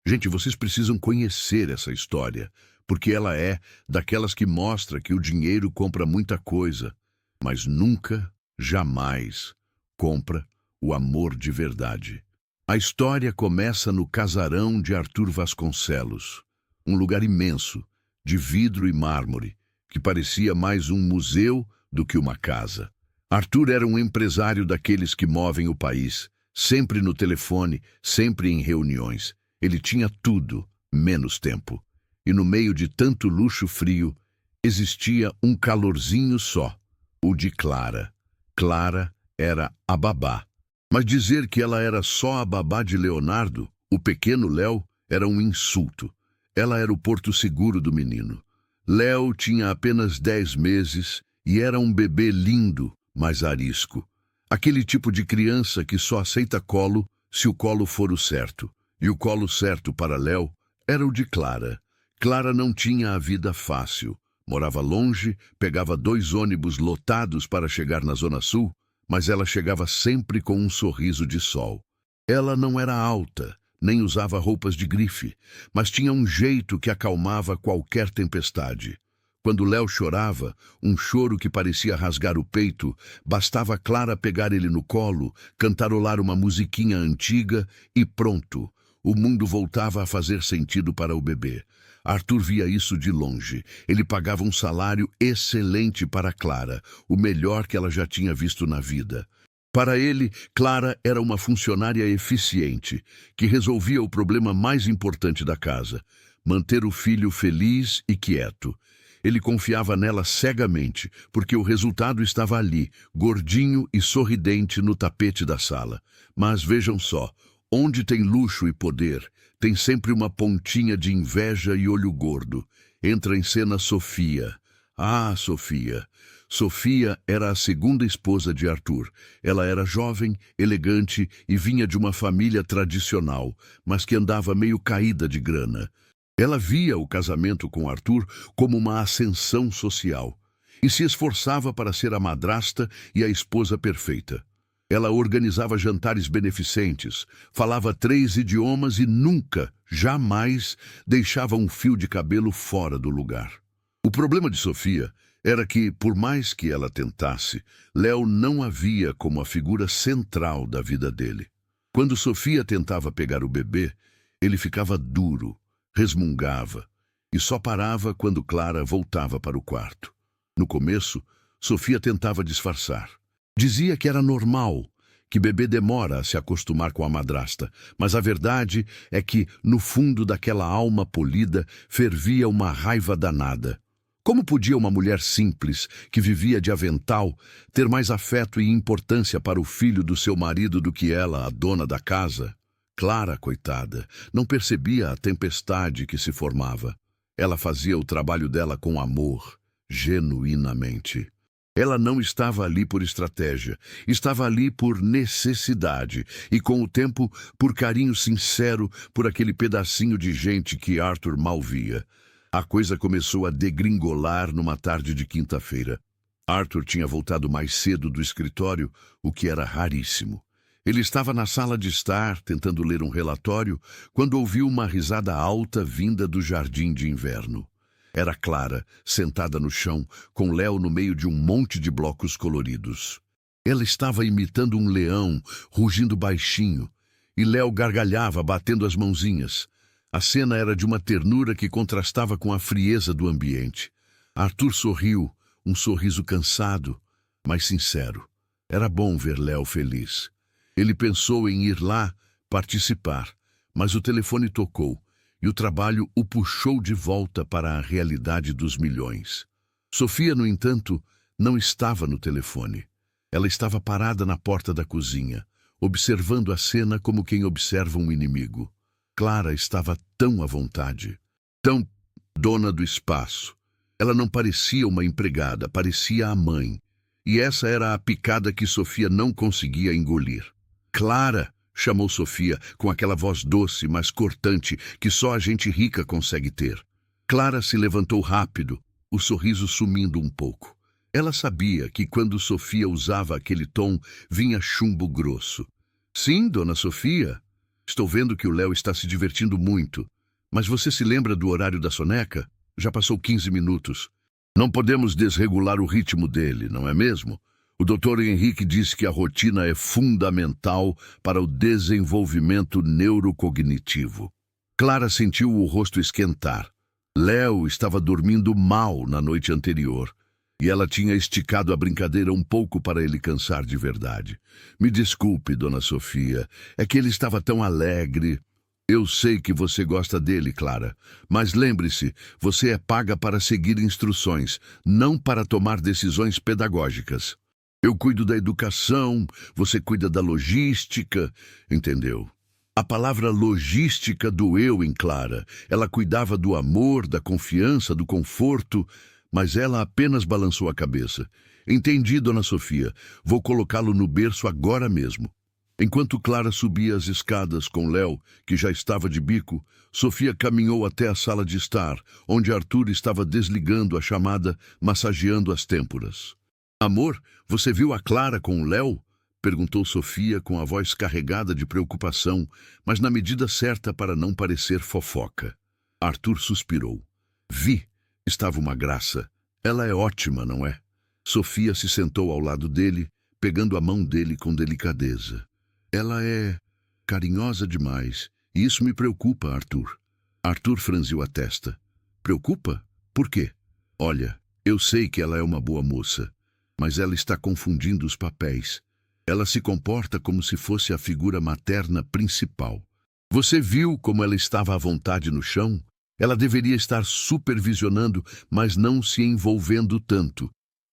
Gente, vocês precisam conhecer essa história, porque ela é daquelas que mostra que o dinheiro compra muita coisa, mas nunca, jamais, compra o amor de verdade. A história começa no casarão de Arthur Vasconcelos, um lugar imenso, de vidro e mármore, que parecia mais um museu do que uma casa. Arthur era um empresário daqueles que movem o país, sempre no telefone, sempre em reuniões. Ele tinha tudo, menos tempo. E no meio de tanto luxo frio, existia um calorzinho só, o de Clara. Clara era a babá. Mas dizer que ela era só a babá de Leonardo, o pequeno Léo, era um insulto. Ela era o porto seguro do menino. Léo tinha apenas 10 meses e era um bebê lindo, mas arisco. Aquele tipo de criança que só aceita colo se o colo for o certo. E o colo certo para Léo era o de Clara. Clara não tinha a vida fácil. Morava longe, pegava 2 ônibus lotados para chegar na Zona Sul, mas ela chegava sempre com um sorriso de sol. Ela não era alta, nem usava roupas de grife, mas tinha um jeito que acalmava qualquer tempestade. Quando Léo chorava, um choro que parecia rasgar o peito, bastava Clara pegar ele no colo, cantarolar uma musiquinha antiga e pronto, o mundo voltava a fazer sentido para o bebê. Arthur via isso de longe. Ele pagava um salário excelente para Clara, o melhor que ela já tinha visto na vida. Para ele, Clara era uma funcionária eficiente, que resolvia o problema mais importante da casa, manter o filho feliz e quieto. Ele confiava nela cegamente, porque o resultado estava ali, gordinho e sorridente no tapete da sala. Mas vejam só, onde tem luxo e poder, tem sempre uma pontinha de inveja e olho gordo. Entra em cena Sofia. Ah, Sofia! Sofia era a segunda esposa de Arthur. Ela era jovem, elegante e vinha de uma família tradicional, mas que andava meio caída de grana. Ela via o casamento com Arthur como uma ascensão social e se esforçava para ser a madrasta e a esposa perfeita. Ela organizava jantares beneficentes, falava 3 idiomas e nunca, jamais, deixava um fio de cabelo fora do lugar. O problema de Sofia era que, por mais que ela tentasse, Léo não a via como a figura central da vida dele. Quando Sofia tentava pegar o bebê, ele ficava duro, resmungava e só parava quando Clara voltava para o quarto. No começo, Sofia tentava disfarçar. Dizia que era normal, que bebê demora a se acostumar com a madrasta, mas a verdade é que, no fundo daquela alma polida, fervia uma raiva danada. Como podia uma mulher simples, que vivia de avental, ter mais afeto e importância para o filho do seu marido do que ela, a dona da casa? Clara, coitada, não percebia a tempestade que se formava. Ela fazia o trabalho dela com amor, genuinamente. Ela não estava ali por estratégia, estava ali por necessidade e, com o tempo, por carinho sincero por aquele pedacinho de gente que Arthur mal via. A coisa começou a degringolar numa tarde de quinta-feira. Arthur tinha voltado mais cedo do escritório, o que era raríssimo. Ele estava na sala de estar, tentando ler um relatório, quando ouviu uma risada alta vinda do jardim de inverno. Era Clara, sentada no chão, com Léo no meio de um monte de blocos coloridos. Ela estava imitando um leão, rugindo baixinho, e Léo gargalhava, batendo as mãozinhas. A cena era de uma ternura que contrastava com a frieza do ambiente. Arthur sorriu, um sorriso cansado, mas sincero. Era bom ver Léo feliz. Ele pensou em ir lá participar, mas o telefone tocou e o trabalho o puxou de volta para a realidade dos milhões. Sofia, no entanto, não estava no telefone. Ela estava parada na porta da cozinha, observando a cena como quem observa um inimigo. Clara estava tão à vontade, tão dona do espaço. Ela não parecia uma empregada, parecia a mãe. E essa era a picada que Sofia não conseguia engolir. Clara! Chamou Sofia, com aquela voz doce, mas cortante, que só a gente rica consegue ter. Clara se levantou rápido, o sorriso sumindo um pouco. Ela sabia que quando Sofia usava aquele tom, vinha chumbo grosso. Sim, dona Sofia. Estou vendo que o Léo está se divertindo muito. Mas você se lembra do horário da soneca? Já passou 15 minutos. Não podemos desregular o ritmo dele, não é mesmo? O Dr. Henrique disse que a rotina é fundamental para o desenvolvimento neurocognitivo. Clara sentiu o rosto esquentar. Léo estava dormindo mal na noite anterior. E ela tinha esticado a brincadeira um pouco para ele cansar de verdade. Me desculpe, dona Sofia, é que ele estava tão alegre. Eu sei que você gosta dele, Clara, mas lembre-se, você é paga para seguir instruções, não para tomar decisões pedagógicas. Eu cuido da educação, você cuida da logística, entendeu? A palavra logística doeu em Clara. Ela cuidava do amor, da confiança, do conforto, mas ela apenas balançou a cabeça. Entendi, dona Sofia. Vou colocá-lo no berço agora mesmo. Enquanto Clara subia as escadas com Léo, que já estava de bico, Sofia caminhou até a sala de estar, onde Arthur estava desligando a chamada, massageando as têmporas. Amor, você viu a Clara com o Léo? Perguntou Sofia com a voz carregada de preocupação, mas na medida certa para não parecer fofoca. Arthur suspirou. Vi. Estava uma graça. Ela é ótima, não é? Sofia se sentou ao lado dele, pegando a mão dele com delicadeza. Ela é carinhosa demais, e isso me preocupa, Arthur. Arthur franziu a testa. Preocupa? Por quê? Olha, eu sei que ela é uma boa moça, mas ela está confundindo os papéis. Ela se comporta como se fosse a figura materna principal. Você viu como ela estava à vontade no chão? Ela deveria estar supervisionando, mas não se envolvendo tanto.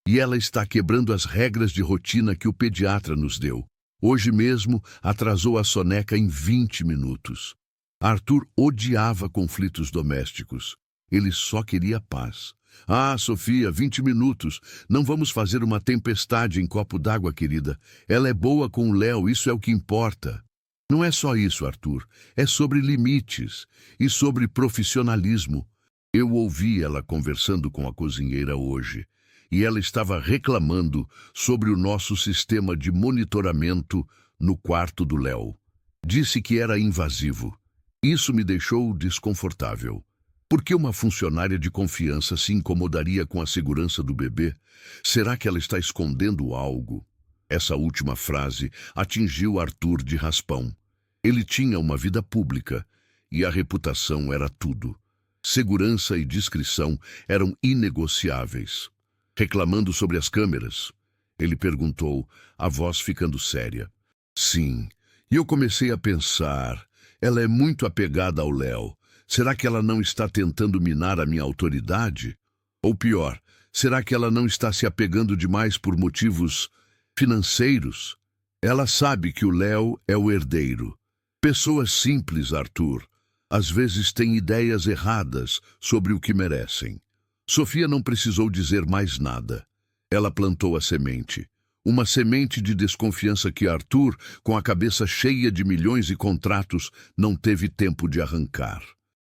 E ela está quebrando as regras de rotina que o pediatra nos deu. Hoje mesmo atrasou a soneca em 20 minutos. Arthur odiava conflitos domésticos. Ele só queria paz. Ah, Sofia, 20 minutos. Não vamos fazer uma tempestade em copo d'água, querida. Ela é boa com o Léo, isso é o que importa. Não é só isso, Arthur. É sobre limites e sobre profissionalismo. Eu ouvi ela conversando com a cozinheira hoje, e ela estava reclamando sobre o nosso sistema de monitoramento no quarto do Léo. Disse que era invasivo. Isso me deixou desconfortável. Por que uma funcionária de confiança se incomodaria com a segurança do bebê? Será que ela está escondendo algo? Essa última frase atingiu Arthur de raspão. Ele tinha uma vida pública e a reputação era tudo. Segurança e discrição eram inegociáveis. Reclamando sobre as câmeras, ele perguntou, a voz ficando séria. Sim, e eu comecei a pensar, ela é muito apegada ao Léo. Será que ela não está tentando minar a minha autoridade? Ou pior, será que ela não está se apegando demais por motivos financeiros? Ela sabe que o Léo é o herdeiro. Pessoas simples, Arthur, às vezes têm ideias erradas sobre o que merecem. Sofia não precisou dizer mais nada. Ela plantou a semente. Uma semente de desconfiança que Arthur, com a cabeça cheia de milhões e contratos, não teve tempo de arrancar.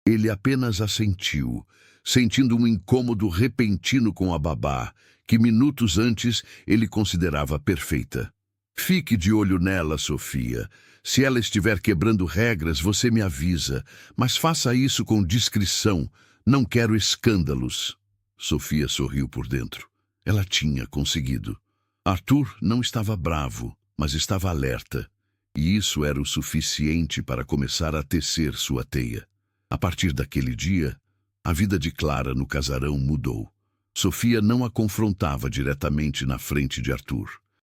Ele apenas assentiu, sentindo um incômodo repentino com a babá, que minutos antes ele considerava perfeita. Fique de olho nela, Sofia. Se ela estiver quebrando regras, você me avisa, mas faça isso com discrição. Não quero escândalos. Sofia sorriu por dentro. Ela tinha conseguido. Arthur não estava bravo, mas estava alerta. E isso era o suficiente para começar a tecer sua teia. A partir daquele dia, a vida de Clara no casarão mudou. Sofia não a confrontava diretamente na frente de Arthur.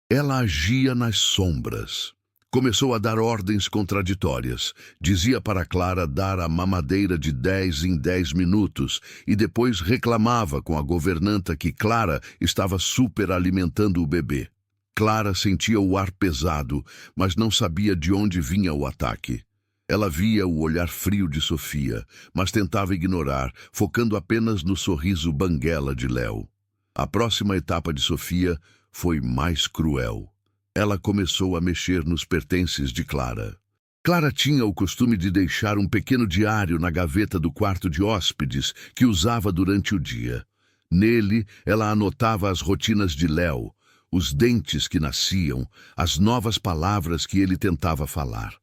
Ela agia nas sombras. Começou a dar ordens contraditórias. Dizia para Clara dar a mamadeira de 10 em 10 minutos e depois reclamava com a governanta que Clara estava superalimentando o bebê. Clara sentia o ar pesado, mas não sabia de onde vinha o ataque. Ela via o olhar frio de Sofia, mas tentava ignorar, focando apenas no sorriso banguela de Léo. A próxima etapa de Sofia foi mais cruel. Ela começou a mexer nos pertences de Clara. Clara tinha o costume de deixar um pequeno diário na gaveta do quarto de hóspedes que usava durante o dia. Nele, ela anotava as rotinas de Léo, os dentes que nasciam, as novas palavras que ele tentava falar.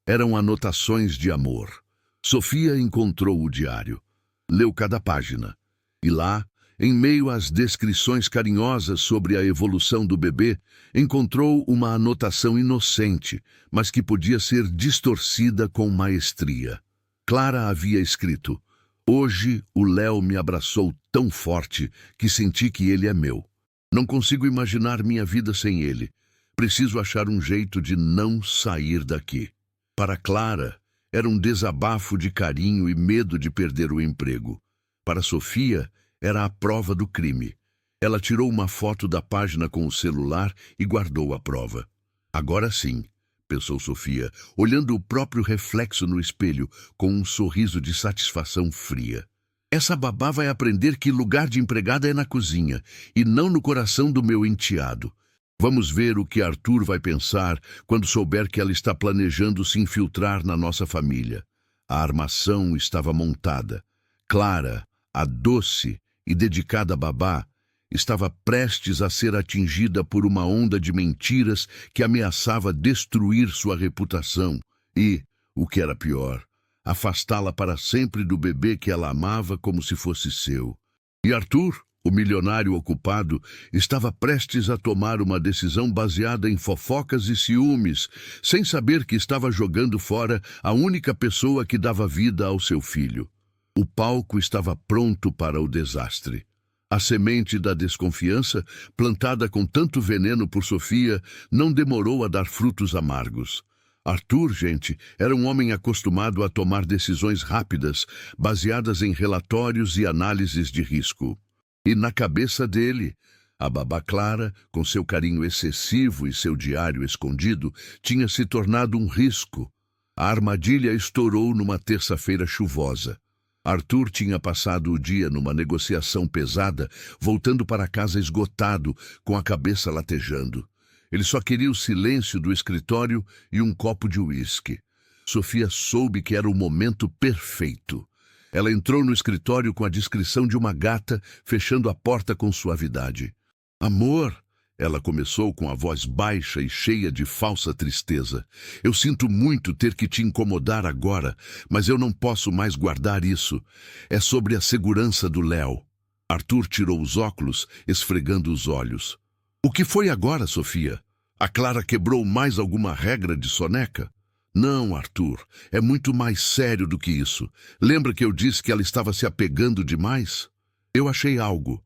Eram anotações de amor. Sofia encontrou o diário, leu cada página. E lá, em meio às descrições carinhosas sobre a evolução do bebê, encontrou uma anotação inocente, mas que podia ser distorcida com maestria. Clara havia escrito: "Hoje o Léo me abraçou tão forte que senti que ele é meu. Não consigo imaginar minha vida sem ele. Preciso achar um jeito de não sair daqui." Para Clara, era um desabafo de carinho e medo de perder o emprego. Para Sofia, era a prova do crime. Ela tirou uma foto da página com o celular e guardou a prova. Agora sim, pensou Sofia, olhando o próprio reflexo no espelho com um sorriso de satisfação fria. Essa babá vai aprender que lugar de empregada é na cozinha e não no coração do meu enteado. Vamos ver o que Arthur vai pensar quando souber que ela está planejando se infiltrar na nossa família. A armação estava montada. Clara, a doce e dedicada babá, estava prestes a ser atingida por uma onda de mentiras que ameaçava destruir sua reputação e, o que era pior, afastá-la para sempre do bebê que ela amava como se fosse seu. E Arthur, o milionário ocupado, estava prestes a tomar uma decisão baseada em fofocas e ciúmes, sem saber que estava jogando fora a única pessoa que dava vida ao seu filho. O palco estava pronto para o desastre. A semente da desconfiança, plantada com tanto veneno por Sofia, não demorou a dar frutos amargos. Arthur, gente, era um homem acostumado a tomar decisões rápidas, baseadas em relatórios e análises de risco. E na cabeça dele, a babá Clara, com seu carinho excessivo e seu diário escondido, tinha se tornado um risco. A armadilha estourou numa terça-feira chuvosa. Arthur tinha passado o dia numa negociação pesada, voltando para casa esgotado, com a cabeça latejando. Ele só queria o silêncio do escritório e um copo de uísque. Sofia soube que era o momento perfeito. Ela entrou no escritório com a discrição de uma gata, fechando a porta com suavidade. "Amor", ela começou com a voz baixa e cheia de falsa tristeza. "Eu sinto muito ter que te incomodar agora, mas eu não posso mais guardar isso. É sobre a segurança do Léo." Arthur tirou os óculos, esfregando os olhos. "O que foi agora, Sofia? A Clara quebrou mais alguma regra de soneca?" "Não, Arthur, é muito mais sério do que isso. Lembra que eu disse que ela estava se apegando demais? Eu achei algo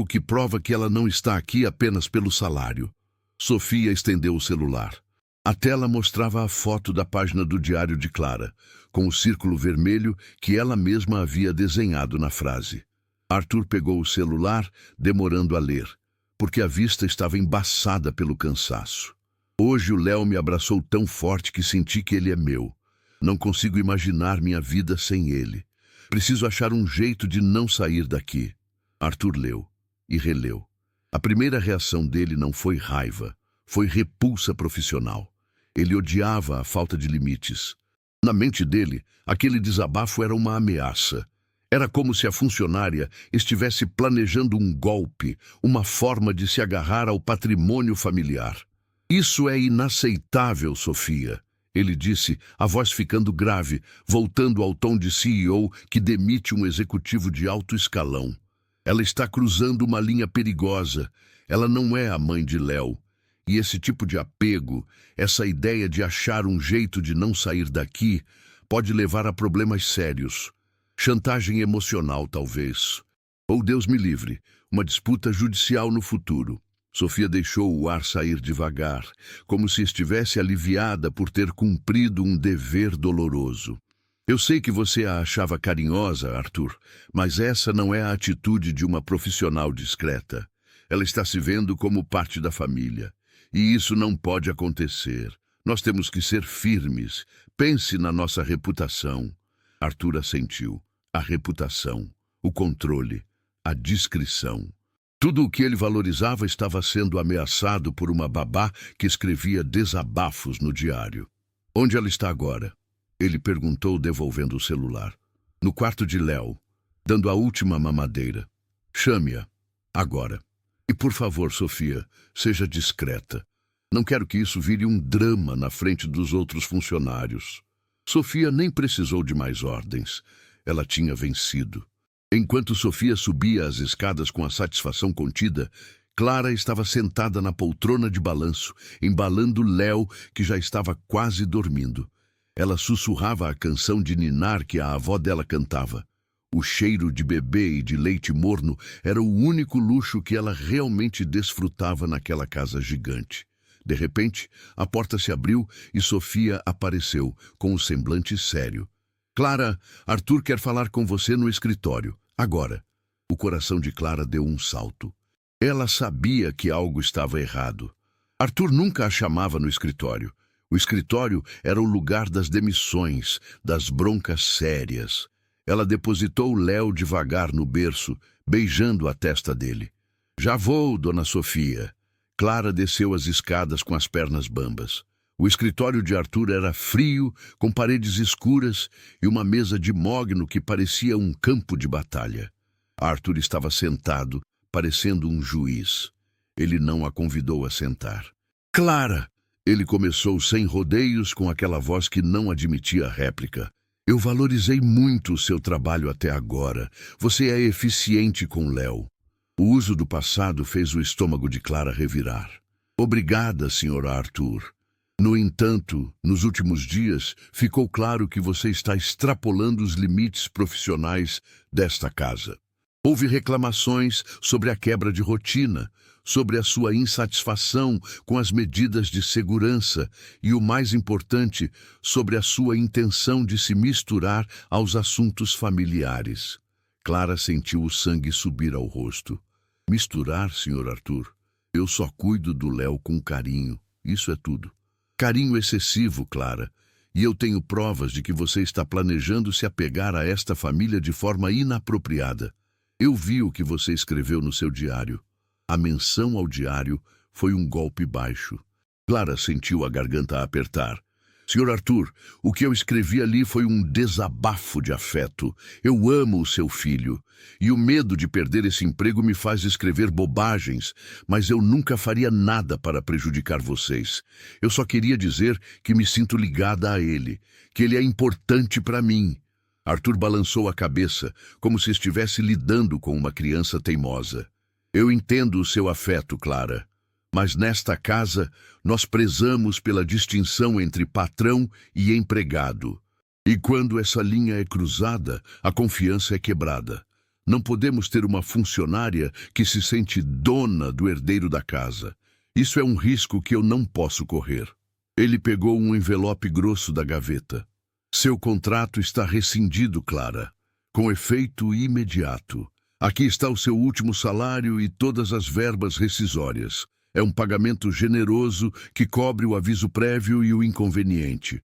que prova que ela não está aqui apenas pelo salário." Sofia estendeu o celular. A tela mostrava a foto da página do diário de Clara, com o círculo vermelho que ela mesma havia desenhado na frase. Arthur pegou o celular, demorando a ler, porque a vista estava embaçada pelo cansaço. "Hoje o Léo me abraçou tão forte que senti que ele é meu. Não consigo imaginar minha vida sem ele. Preciso achar um jeito de não sair daqui." Arthur leu e releu. A primeira reação dele não foi raiva, foi repulsa profissional. Ele odiava a falta de limites. Na mente dele, aquele desabafo era uma ameaça. Era como se a funcionária estivesse planejando um golpe, uma forma de se agarrar ao patrimônio familiar. "Isso é inaceitável, Sofia", ele disse, a voz ficando grave, voltando ao tom de CEO que demite um executivo de alto escalão. "Ela está cruzando uma linha perigosa. Ela não é a mãe de Léo. E esse tipo de apego, essa ideia de achar um jeito de não sair daqui, pode levar a problemas sérios. Chantagem emocional, talvez. Ou, Deus me livre, uma disputa judicial no futuro." Sofia deixou o ar sair devagar, como se estivesse aliviada por ter cumprido um dever doloroso. "Eu sei que você a achava carinhosa, Arthur, mas essa não é a atitude de uma profissional discreta. Ela está se vendo como parte da família. E isso não pode acontecer. Nós temos que ser firmes. Pense na nossa reputação." Arthur assentiu. A reputação, o controle, a discrição. Tudo o que ele valorizava estava sendo ameaçado por uma babá que escrevia desabafos no diário. "Onde ela está agora?" ele perguntou, devolvendo o celular. "No quarto de Léo, dando a última mamadeira. Chame-a, agora. E por favor, Sofia, seja discreta. Não quero que isso vire um drama na frente dos outros funcionários. Sofia nem precisou de mais ordens. Ela tinha vencido. Enquanto Sofia subia as escadas com a satisfação contida, Clara estava sentada na poltrona de balanço, embalando Léo, que já estava quase dormindo. Ela sussurrava a canção de ninar que a avó dela cantava. O cheiro de bebê e de leite morno era o único luxo que ela realmente desfrutava naquela casa gigante. De repente, a porta se abriu e Sofia apareceu, com o semblante sério. Clara, Arthur quer falar com você no escritório, agora. O coração de Clara deu um salto. Ela sabia que algo estava errado. Arthur nunca a chamava no escritório. O escritório era o lugar das demissões, das broncas sérias. Ela depositou Léo devagar no berço, beijando a testa dele. Já vou, dona Sofia. Clara desceu as escadas com as pernas bambas. O escritório de Arthur era frio, com paredes escuras e uma mesa de mogno que parecia um campo de batalha. Arthur estava sentado, parecendo um juiz. Ele não a convidou a sentar. Clara! Ele começou sem rodeios, com aquela voz que não admitia réplica. Eu valorizei muito o seu trabalho até agora. Você é eficiente com Léo. O uso do passado fez o estômago de Clara revirar. Obrigada, Sr. Arthur. No entanto, nos últimos dias, ficou claro que você está extrapolando os limites profissionais desta casa. Houve reclamações sobre a quebra de rotina, sobre a sua insatisfação com as medidas de segurança e, o mais importante, sobre a sua intenção de se misturar aos assuntos familiares. Clara sentiu o sangue subir ao rosto. Misturar, Sr. Arthur? Eu só cuido do Léo com carinho. Isso é tudo. Carinho excessivo, Clara. E eu tenho provas de que você está planejando se apegar a esta família de forma inapropriada. Eu vi o que você escreveu no seu diário. A menção ao diário foi um golpe baixo. Clara sentiu a garganta apertar. Sr. Arthur, o que eu escrevi ali foi um desabafo de afeto. Eu amo o seu filho. E o medo de perder esse emprego me faz escrever bobagens, mas eu nunca faria nada para prejudicar vocês. Eu só queria dizer que me sinto ligada a ele, que ele é importante para mim. Arthur balançou a cabeça, como se estivesse lidando com uma criança teimosa. Eu entendo o seu afeto, Clara. Mas nesta casa, nós prezamos pela distinção entre patrão e empregado. E quando essa linha é cruzada, a confiança é quebrada. Não podemos ter uma funcionária que se sente dona do herdeiro da casa. Isso é um risco que eu não posso correr. Ele pegou um envelope grosso da gaveta. Seu contrato está rescindido, Clara, com efeito imediato. Aqui está o seu último salário e todas as verbas rescisórias. É um pagamento generoso que cobre o aviso prévio e o inconveniente.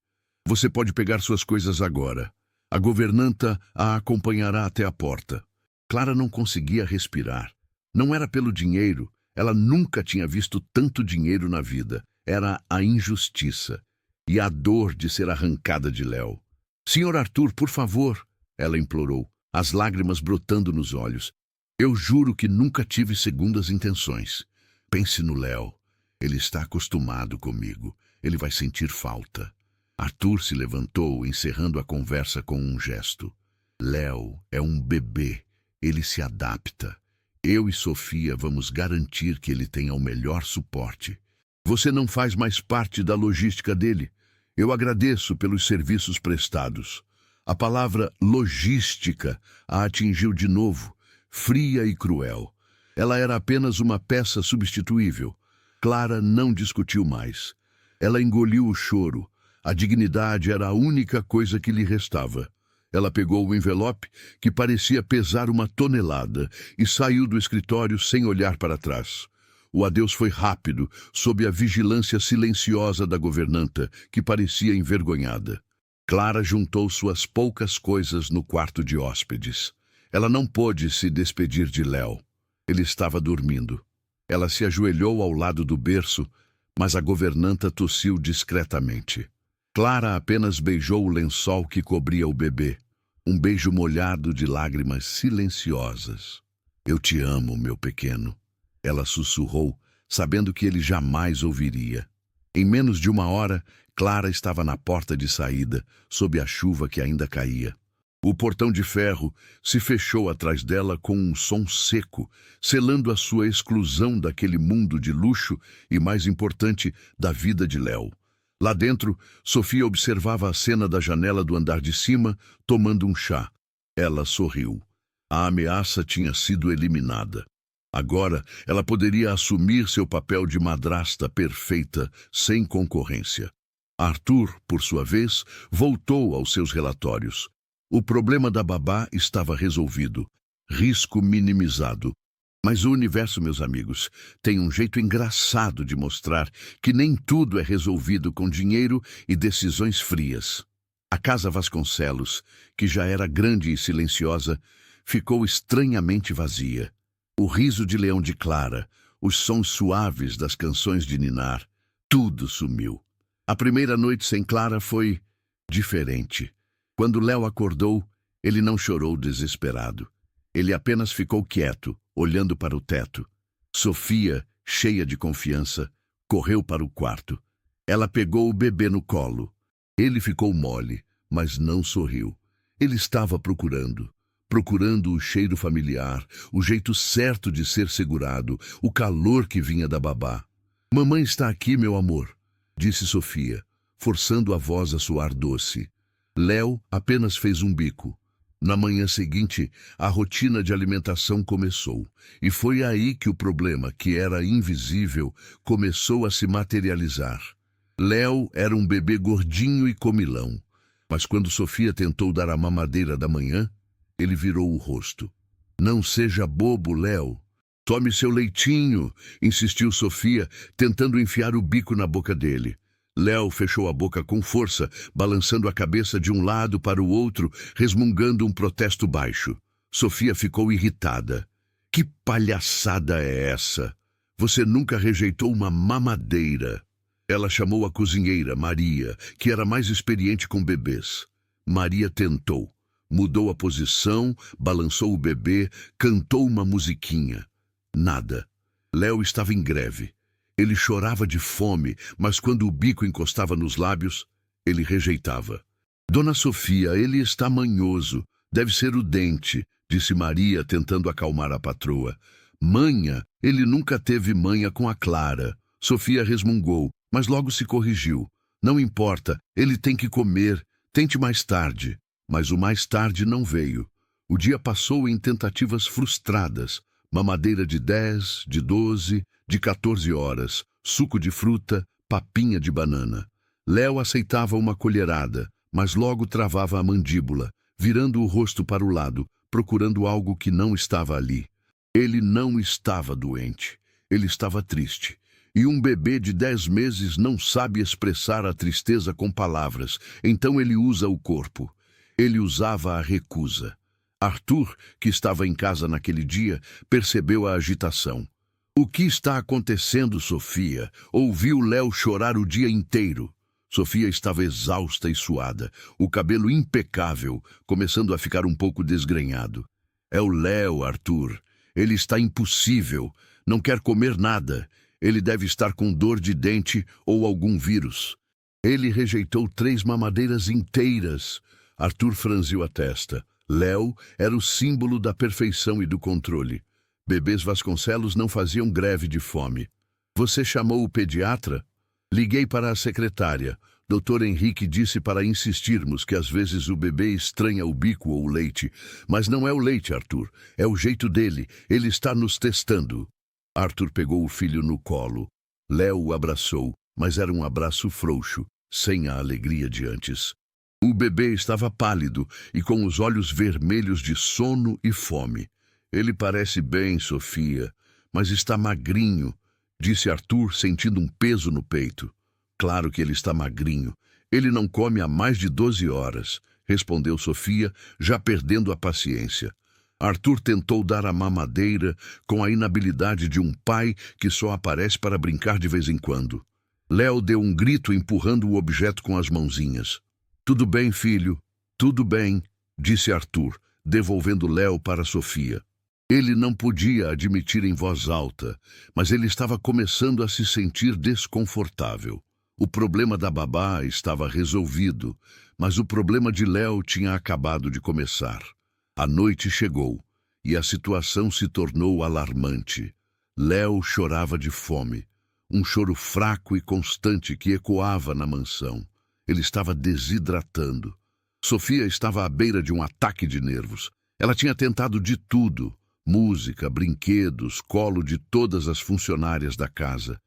Você pode pegar suas coisas agora. A governanta a acompanhará até a porta. Clara não conseguia respirar. Não era pelo dinheiro. Ela nunca tinha visto tanto dinheiro na vida. Era a injustiça e a dor de ser arrancada de Léo. Sr. Arthur, por favor, ela implorou, as lágrimas brotando nos olhos. Eu juro que nunca tive segundas intenções. Pense no Léo. Ele está acostumado comigo. Ele vai sentir falta. Arthur se levantou, encerrando a conversa com um gesto. Léo é um bebê. Ele se adapta. Eu e Sofia vamos garantir que ele tenha o melhor suporte. Você não faz mais parte da logística dele. Eu agradeço pelos serviços prestados. A palavra logística a atingiu de novo, fria e cruel. Ela era apenas uma peça substituível. Clara não discutiu mais. Ela engoliu o choro. A dignidade era a única coisa que lhe restava. Ela pegou o envelope, que parecia pesar uma tonelada, e saiu do escritório sem olhar para trás. O adeus foi rápido, sob a vigilância silenciosa da governanta, que parecia envergonhada. Clara juntou suas poucas coisas no quarto de hóspedes. Ela não pôde se despedir de Léo. Ele estava dormindo. Ela se ajoelhou ao lado do berço, mas a governanta tossiu discretamente. Clara apenas beijou o lençol que cobria o bebê. Um beijo molhado de lágrimas silenciosas. Eu te amo, meu pequeno. Ela sussurrou, sabendo que ele jamais ouviria. Em menos de 1 hora, Clara estava na porta de saída, sob a chuva que ainda caía. O portão de ferro se fechou atrás dela com um som seco, selando a sua exclusão daquele mundo de luxo e, mais importante, da vida de Léo. Lá dentro, Sofia observava a cena da janela do andar de cima, tomando um chá. Ela sorriu. A ameaça tinha sido eliminada. Agora, ela poderia assumir seu papel de madrasta perfeita, sem concorrência. Arthur, por sua vez, voltou aos seus relatórios. O problema da babá estava resolvido. Risco minimizado. Mas o universo, meus amigos, tem um jeito engraçado de mostrar que nem tudo é resolvido com dinheiro e decisões frias. A casa Vasconcelos, que já era grande e silenciosa, ficou estranhamente vazia. O riso de leão de Clara, os sons suaves das canções de ninar, tudo sumiu. A primeira noite sem Clara foi diferente. Quando Léo acordou, ele não chorou desesperado. Ele apenas ficou quieto, olhando para o teto. Sofia, cheia de confiança, correu para o quarto. Ela pegou o bebê no colo. Ele ficou mole, mas não sorriu. Ele estava procurando o cheiro familiar, o jeito certo de ser segurado, o calor que vinha da babá. "Mamãe está aqui, meu amor", disse Sofia, forçando a voz a soar doce. Léo apenas fez um bico. Na manhã seguinte, a rotina de alimentação começou. E foi aí que o problema, que era invisível, começou a se materializar. Léo era um bebê gordinho e comilão. Mas quando Sofia tentou dar a mamadeira da manhã, ele virou o rosto. "Não seja bobo, Léo. Tome seu leitinho", insistiu Sofia, tentando enfiar o bico na boca dele. Léo fechou a boca com força, balançando a cabeça de um lado para o outro, resmungando um protesto baixo. Sofia ficou irritada. "Que palhaçada é essa? Você nunca rejeitou uma mamadeira." Ela chamou a cozinheira, Maria, que era mais experiente com bebês. Maria tentou. Mudou a posição, balançou o bebê, cantou uma musiquinha. Nada. Léo estava em greve. Ele chorava de fome, mas quando o bico encostava nos lábios, ele rejeitava. "Dona Sofia, ele está manhoso. Deve ser o dente", disse Maria, tentando acalmar a patroa. "Manha? Ele nunca teve manha com a Clara." Sofia resmungou, mas logo se corrigiu. "Não importa, ele tem que comer. Tente mais tarde." Mas o mais tarde não veio. O dia passou em tentativas frustradas. Mamadeira de 10, de 12, de 14 horas, suco de fruta, papinha de banana. Léo aceitava uma colherada, mas logo travava a mandíbula, virando o rosto para o lado, procurando algo que não estava ali. Ele não estava doente. Ele estava triste. E um bebê de 10 meses não sabe expressar a tristeza com palavras, então ele usa o corpo. Ele usava a recusa. Arthur, que estava em casa naquele dia, percebeu a agitação. "O que está acontecendo, Sofia?" Ouviu Léo chorar o dia inteiro. Sofia estava exausta e suada, o cabelo impecável, começando a ficar um pouco desgrenhado. "É o Léo, Arthur. Ele está impossível. Não quer comer nada. Ele deve estar com dor de dente ou algum vírus. Ele rejeitou 3 mamadeiras inteiras." Arthur franziu a testa. Léo era o símbolo da perfeição e do controle. Bebês Vasconcelos não faziam greve de fome. "Você chamou o pediatra?" "Liguei para a secretária. Dr. Henrique disse para insistirmos que às vezes o bebê estranha o bico ou o leite. Mas não é o leite, Arthur. É o jeito dele. Ele está nos testando." Arthur pegou o filho no colo. Léo o abraçou, mas era um abraço frouxo, sem a alegria de antes. O bebê estava pálido e com os olhos vermelhos de sono e fome. "Ele parece bem, Sofia, mas está magrinho", disse Arthur, sentindo um peso no peito. "Claro que ele está magrinho. Ele não come há mais de 12 horas", respondeu Sofia, já perdendo a paciência. Arthur tentou dar a mamadeira com a inabilidade de um pai que só aparece para brincar de vez em quando. Léo deu um grito empurrando o objeto com as mãozinhas. "Tudo bem, filho, tudo bem", disse Arthur, devolvendo Léo para Sofia. Ele não podia admitir em voz alta, mas ele estava começando a se sentir desconfortável. O problema da babá estava resolvido, mas o problema de Léo tinha acabado de começar. A noite chegou e a situação se tornou alarmante. Léo chorava de fome, um choro fraco e constante que ecoava na mansão. Ele estava desidratando. Sofia estava à beira de um ataque de nervos. Ela tinha tentado de tudo: música, brinquedos, colo de todas as funcionárias da casa.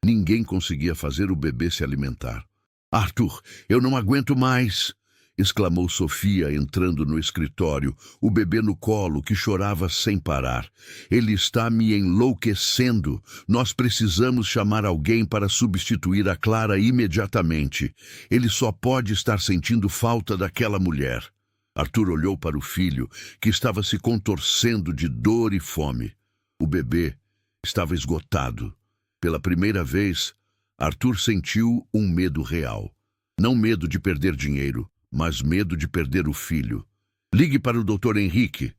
Ninguém conseguia fazer o bebê se alimentar. "Arthur, eu não aguento mais!" exclamou Sofia, entrando no escritório, o bebê no colo, que chorava sem parar. "Ele está me enlouquecendo. Nós precisamos chamar alguém para substituir a Clara imediatamente. Ele só pode estar sentindo falta daquela mulher." Arthur olhou para o filho, que estava se contorcendo de dor e fome. O bebê estava esgotado. Pela primeira vez, Arthur sentiu um medo real. Não medo de perder dinheiro, mas medo de perder o filho. "Ligue para o Dr. Henrique.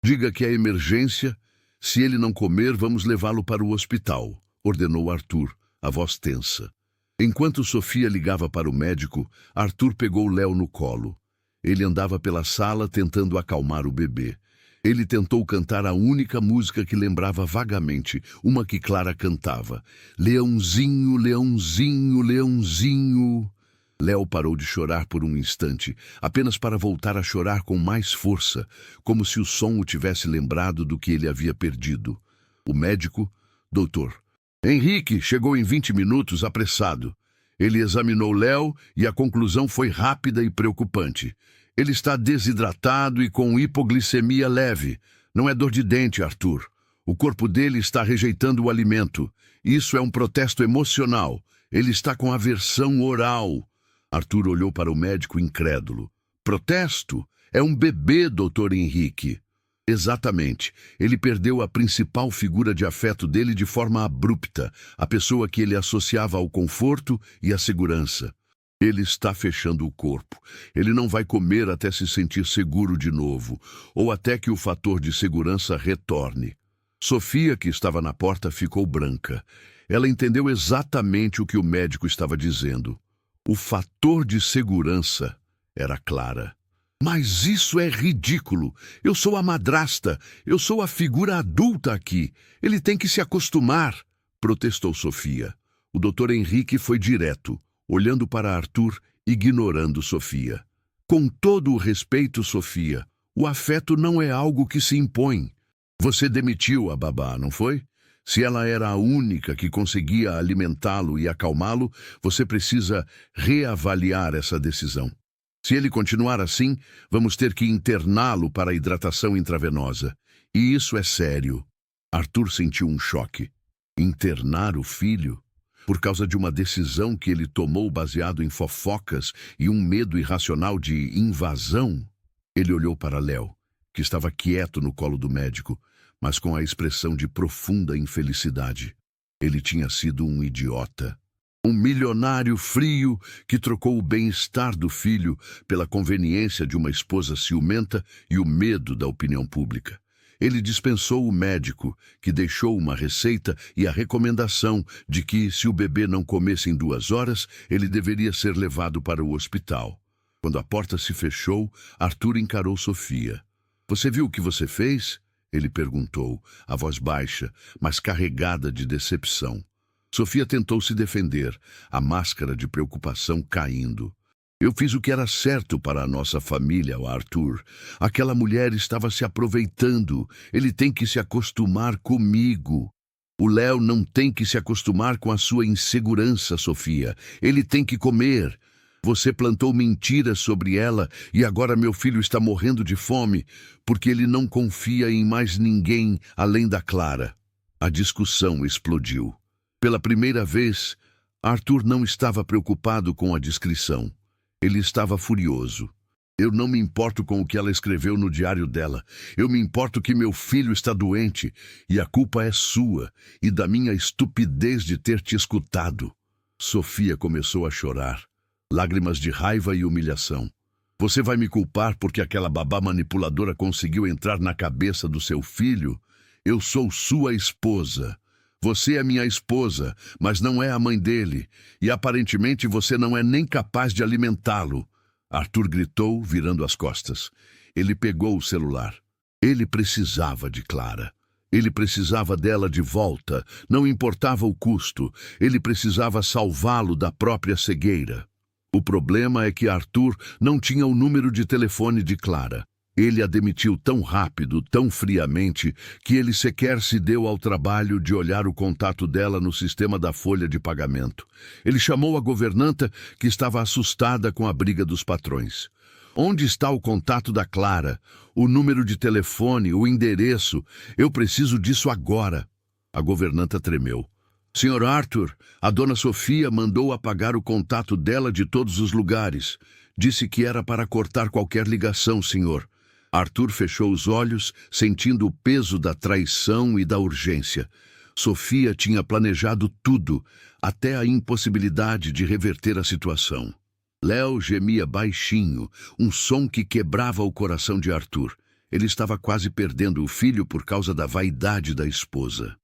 Diga que é emergência. Se ele não comer, vamos levá-lo para o hospital", ordenou Arthur, a voz tensa. Enquanto Sofia ligava para o médico, Arthur pegou Léo no colo. Ele andava pela sala tentando acalmar o bebê. Ele tentou cantar a única música que lembrava vagamente, uma que Clara cantava: "Leãozinho, leãozinho, leãozinho." Léo parou de chorar por um instante, apenas para voltar a chorar com mais força, como se o som o tivesse lembrado do que ele havia perdido. O médico, Dr. Henrique, chegou em 20 minutos, apressado. Ele examinou Léo e a conclusão foi rápida e preocupante. "Ele está desidratado e com hipoglicemia leve. Não é dor de dente, Arthur. O corpo dele está rejeitando o alimento. Isso é um protesto emocional. Ele está com aversão oral." Arthur olhou para o médico incrédulo. "Protesto? É um bebê, Dr. Henrique." "Exatamente. Ele perdeu a principal figura de afeto dele de forma abrupta, a pessoa que ele associava ao conforto e à segurança. Ele está fechando o corpo. Ele não vai comer até se sentir seguro de novo, ou até que o fator de segurança retorne." Sofia, que estava na porta, ficou branca. Ela entendeu exatamente o que o médico estava dizendo. O fator de segurança era Clara. "Mas isso é ridículo. Eu sou a madrasta. Eu sou a figura adulta aqui. Ele tem que se acostumar", protestou Sofia. O Dr. Henrique foi direto, olhando para Arthur, ignorando Sofia. "Com todo o respeito, Sofia, o afeto não é algo que se impõe. Você demitiu a babá, não foi? Se ela era a única que conseguia alimentá-lo e acalmá-lo, você precisa reavaliar essa decisão. Se ele continuar assim, vamos ter que interná-lo para a hidratação intravenosa. E isso é sério." Arthur sentiu um choque. Internar o filho? Por causa de uma decisão que ele tomou baseado em fofocas e um medo irracional de invasão? Ele olhou para Léo, que estava quieto no colo do médico, mas com a expressão de profunda infelicidade. Ele tinha sido um idiota. Um milionário frio que trocou o bem-estar do filho pela conveniência de uma esposa ciumenta e o medo da opinião pública. Ele dispensou o médico, que deixou uma receita e a recomendação de que, se o bebê não comesse em 2 horas, ele deveria ser levado para o hospital. Quando a porta se fechou, Arthur encarou Sofia. "Você viu o que você fez?" ele perguntou, a voz baixa, mas carregada de decepção. Sofia tentou se defender, a máscara de preocupação caindo. "Eu fiz o que era certo para a nossa família, Arthur. Aquela mulher estava se aproveitando. Ele tem que se acostumar comigo." "O Léo não tem que se acostumar com a sua insegurança, Sofia. Ele tem que comer. Você plantou mentiras sobre ela e agora meu filho está morrendo de fome porque ele não confia em mais ninguém além da Clara." A discussão explodiu. Pela primeira vez, Arthur não estava preocupado com a descrição. Ele estava furioso. "Eu não me importo com o que ela escreveu no diário dela. Eu me importo que meu filho está doente e a culpa é sua e da minha estupidez de ter te escutado." Sofia começou a chorar, lágrimas de raiva e humilhação. "Você vai me culpar porque aquela babá manipuladora conseguiu entrar na cabeça do seu filho? Eu sou sua esposa. Você é minha esposa, mas não é a mãe dele, e aparentemente você não é nem capaz de alimentá-lo. Arthur gritou, virando as costas. Ele pegou o celular. Ele precisava de Clara. Ele precisava dela de volta, não importava o custo. Ele precisava salvá-lo da própria cegueira. O problema é que Arthur não tinha o número de telefone de Clara. Ele a demitiu tão rápido, tão friamente, que ele sequer se deu ao trabalho de olhar o contato dela no sistema da folha de pagamento. Ele chamou a governanta, que estava assustada com a briga dos patrões. Onde está o contato da Clara? O número de telefone, o endereço? Eu preciso disso agora. A governanta tremeu. Senhor Arthur, a dona Sofia mandou apagar o contato dela de todos os lugares. Disse que era para cortar qualquer ligação, senhor. Arthur fechou os olhos, sentindo o peso da traição e da urgência. Sofia tinha planejado tudo, até a impossibilidade de reverter a situação. Léo gemia baixinho, um som que quebrava o coração de Arthur. Ele estava quase perdendo o filho por causa da vaidade da esposa.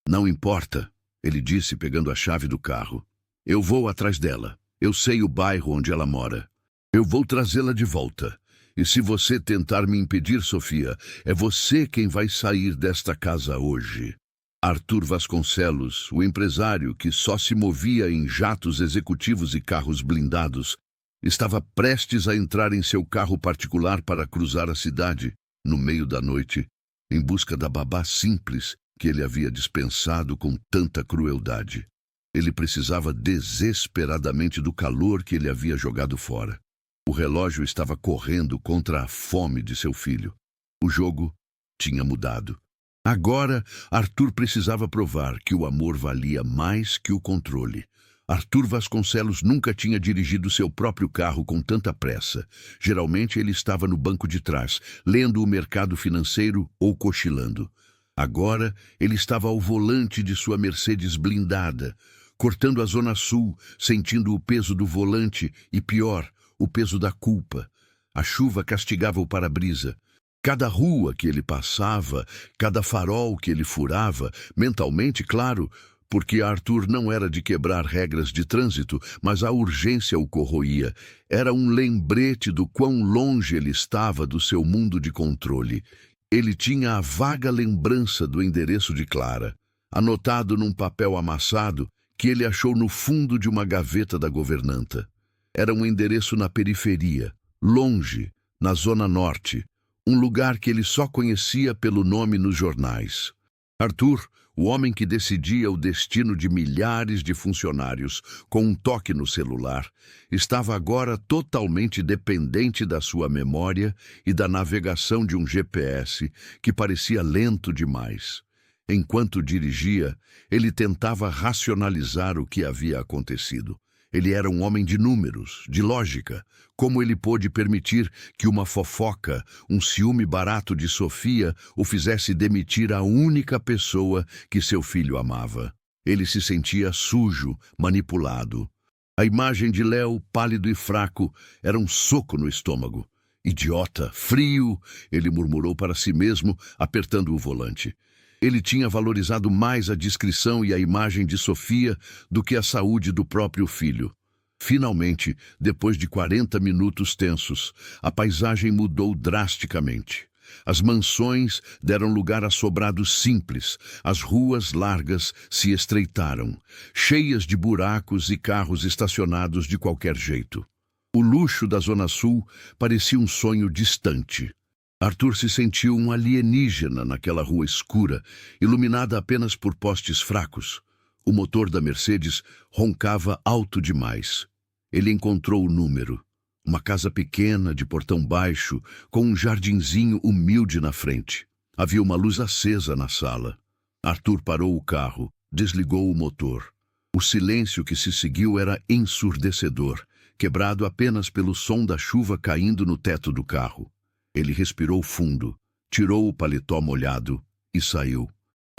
Não importa, ele disse pegando a chave do carro. Eu vou atrás dela. Eu sei o bairro onde ela mora. Eu vou trazê-la de volta. E se você tentar me impedir, Sofia, é você quem vai sair desta casa hoje. Arthur Vasconcelos, o empresário que só se movia em jatos executivos e carros blindados, estava prestes a entrar em seu carro particular para cruzar a cidade, no meio da noite, em busca da babá simples que ele havia dispensado com tanta crueldade. Ele precisava desesperadamente do calor que ele havia jogado fora. O relógio estava correndo contra a fome de seu filho. O jogo tinha mudado. Agora, Arthur precisava provar que o amor valia mais que o controle. Arthur Vasconcelos nunca tinha dirigido seu próprio carro com tanta pressa. Geralmente ele estava no banco de trás, lendo o mercado financeiro ou cochilando. Agora ele estava ao volante de sua Mercedes blindada, cortando a Zona Sul, sentindo o peso do volante e, pior, o peso da culpa. A chuva castigava o para-brisa. Cada rua que ele passava, cada farol que ele furava, mentalmente, claro, porque Arthur não era de quebrar regras de trânsito, mas a urgência o corroía. Era um lembrete do quão longe ele estava do seu mundo de controle. Ele tinha a vaga lembrança do endereço de Clara, anotado num papel amassado que ele achou no fundo de uma gaveta da governanta. Era um endereço na periferia, longe, na Zona Norte, um lugar que ele só conhecia pelo nome nos jornais. Arthur, o homem que decidia o destino de milhares de funcionários com um toque no celular, estava agora totalmente dependente da sua memória e da navegação de um GPS que parecia lento demais. Enquanto dirigia, ele tentava racionalizar o que havia acontecido. Ele era um homem de números, de lógica. Como ele pôde permitir que uma fofoca, um ciúme barato de Sofia, o fizesse demitir a única pessoa que seu filho amava? Ele se sentia sujo, manipulado. A imagem de Léo, pálido e fraco, era um soco no estômago. Idiota, frio, ele murmurou para si mesmo, apertando o volante. Ele tinha valorizado mais a discrição e a imagem de Sofia do que a saúde do próprio filho. Finalmente, depois de 40 minutos tensos, a paisagem mudou drasticamente. As mansões deram lugar a sobrados simples, as ruas largas se estreitaram, cheias de buracos e carros estacionados de qualquer jeito. O luxo da Zona Sul parecia um sonho distante. Arthur se sentiu um alienígena naquela rua escura, iluminada apenas por postes fracos. O motor da Mercedes roncava alto demais. Ele encontrou o número. Uma casa pequena, de portão baixo, com um jardinzinho humilde na frente. Havia uma luz acesa na sala. Arthur parou o carro, desligou o motor. O silêncio que se seguiu era ensurdecedor, quebrado apenas pelo som da chuva caindo no teto do carro. Ele respirou fundo, tirou o paletó molhado e saiu.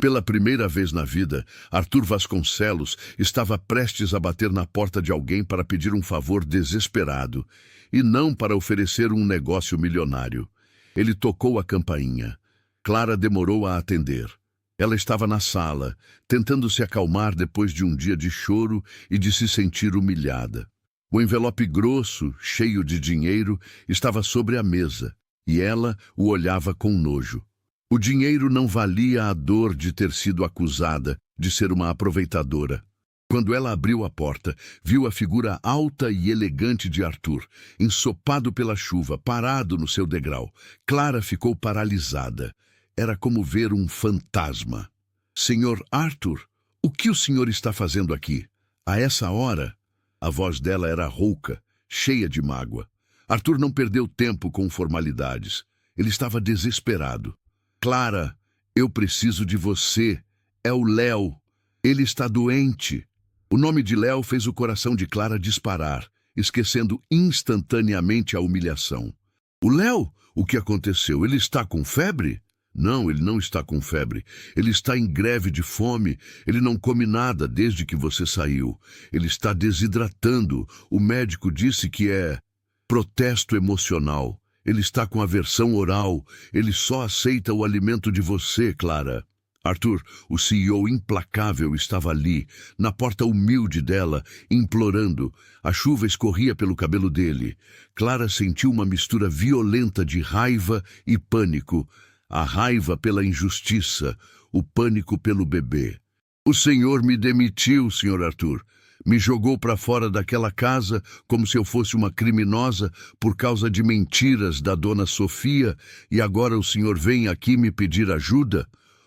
Pela primeira vez na vida, Arthur Vasconcelos estava prestes a bater na porta de alguém para pedir um favor desesperado, e não para oferecer um negócio milionário. Ele tocou a campainha. Clara demorou a atender. Ela estava na sala, tentando se acalmar depois de um dia de choro e de se sentir humilhada. O envelope grosso, cheio de dinheiro, estava sobre a mesa, e ela o olhava com nojo. O dinheiro não valia a dor de ter sido acusada de ser uma aproveitadora. Quando ela abriu a porta, viu a figura alta e elegante de Arthur, ensopado pela chuva, parado no seu degrau. Clara ficou paralisada. Era como ver um fantasma. Senhor Arthur, o que o senhor está fazendo aqui? A essa hora? A voz dela era rouca, cheia de mágoa. Arthur não perdeu tempo com formalidades. Ele estava desesperado. Clara, eu preciso de você. É o Léo. Ele está doente. O nome de Léo fez o coração de Clara disparar, esquecendo instantaneamente a humilhação. O Léo? O que aconteceu? Ele está com febre? Não, ele não está com febre. Ele está em greve de fome. Ele não come nada desde que você saiu. Ele está desidratando. O médico disse que é protesto emocional. Ele está com aversão oral. Ele só aceita o alimento de você, Clara. Arthur, o CEO implacável, estava ali, na porta humilde dela, implorando. A chuva escorria pelo cabelo dele. Clara sentiu uma mistura violenta de raiva e pânico. A raiva pela injustiça, o pânico pelo bebê. O senhor me demitiu, senhor Arthur. Me jogou para fora daquela casa como se eu fosse uma criminosa por causa de mentiras da dona Sofia, e agora o senhor vem aqui me pedir ajuda?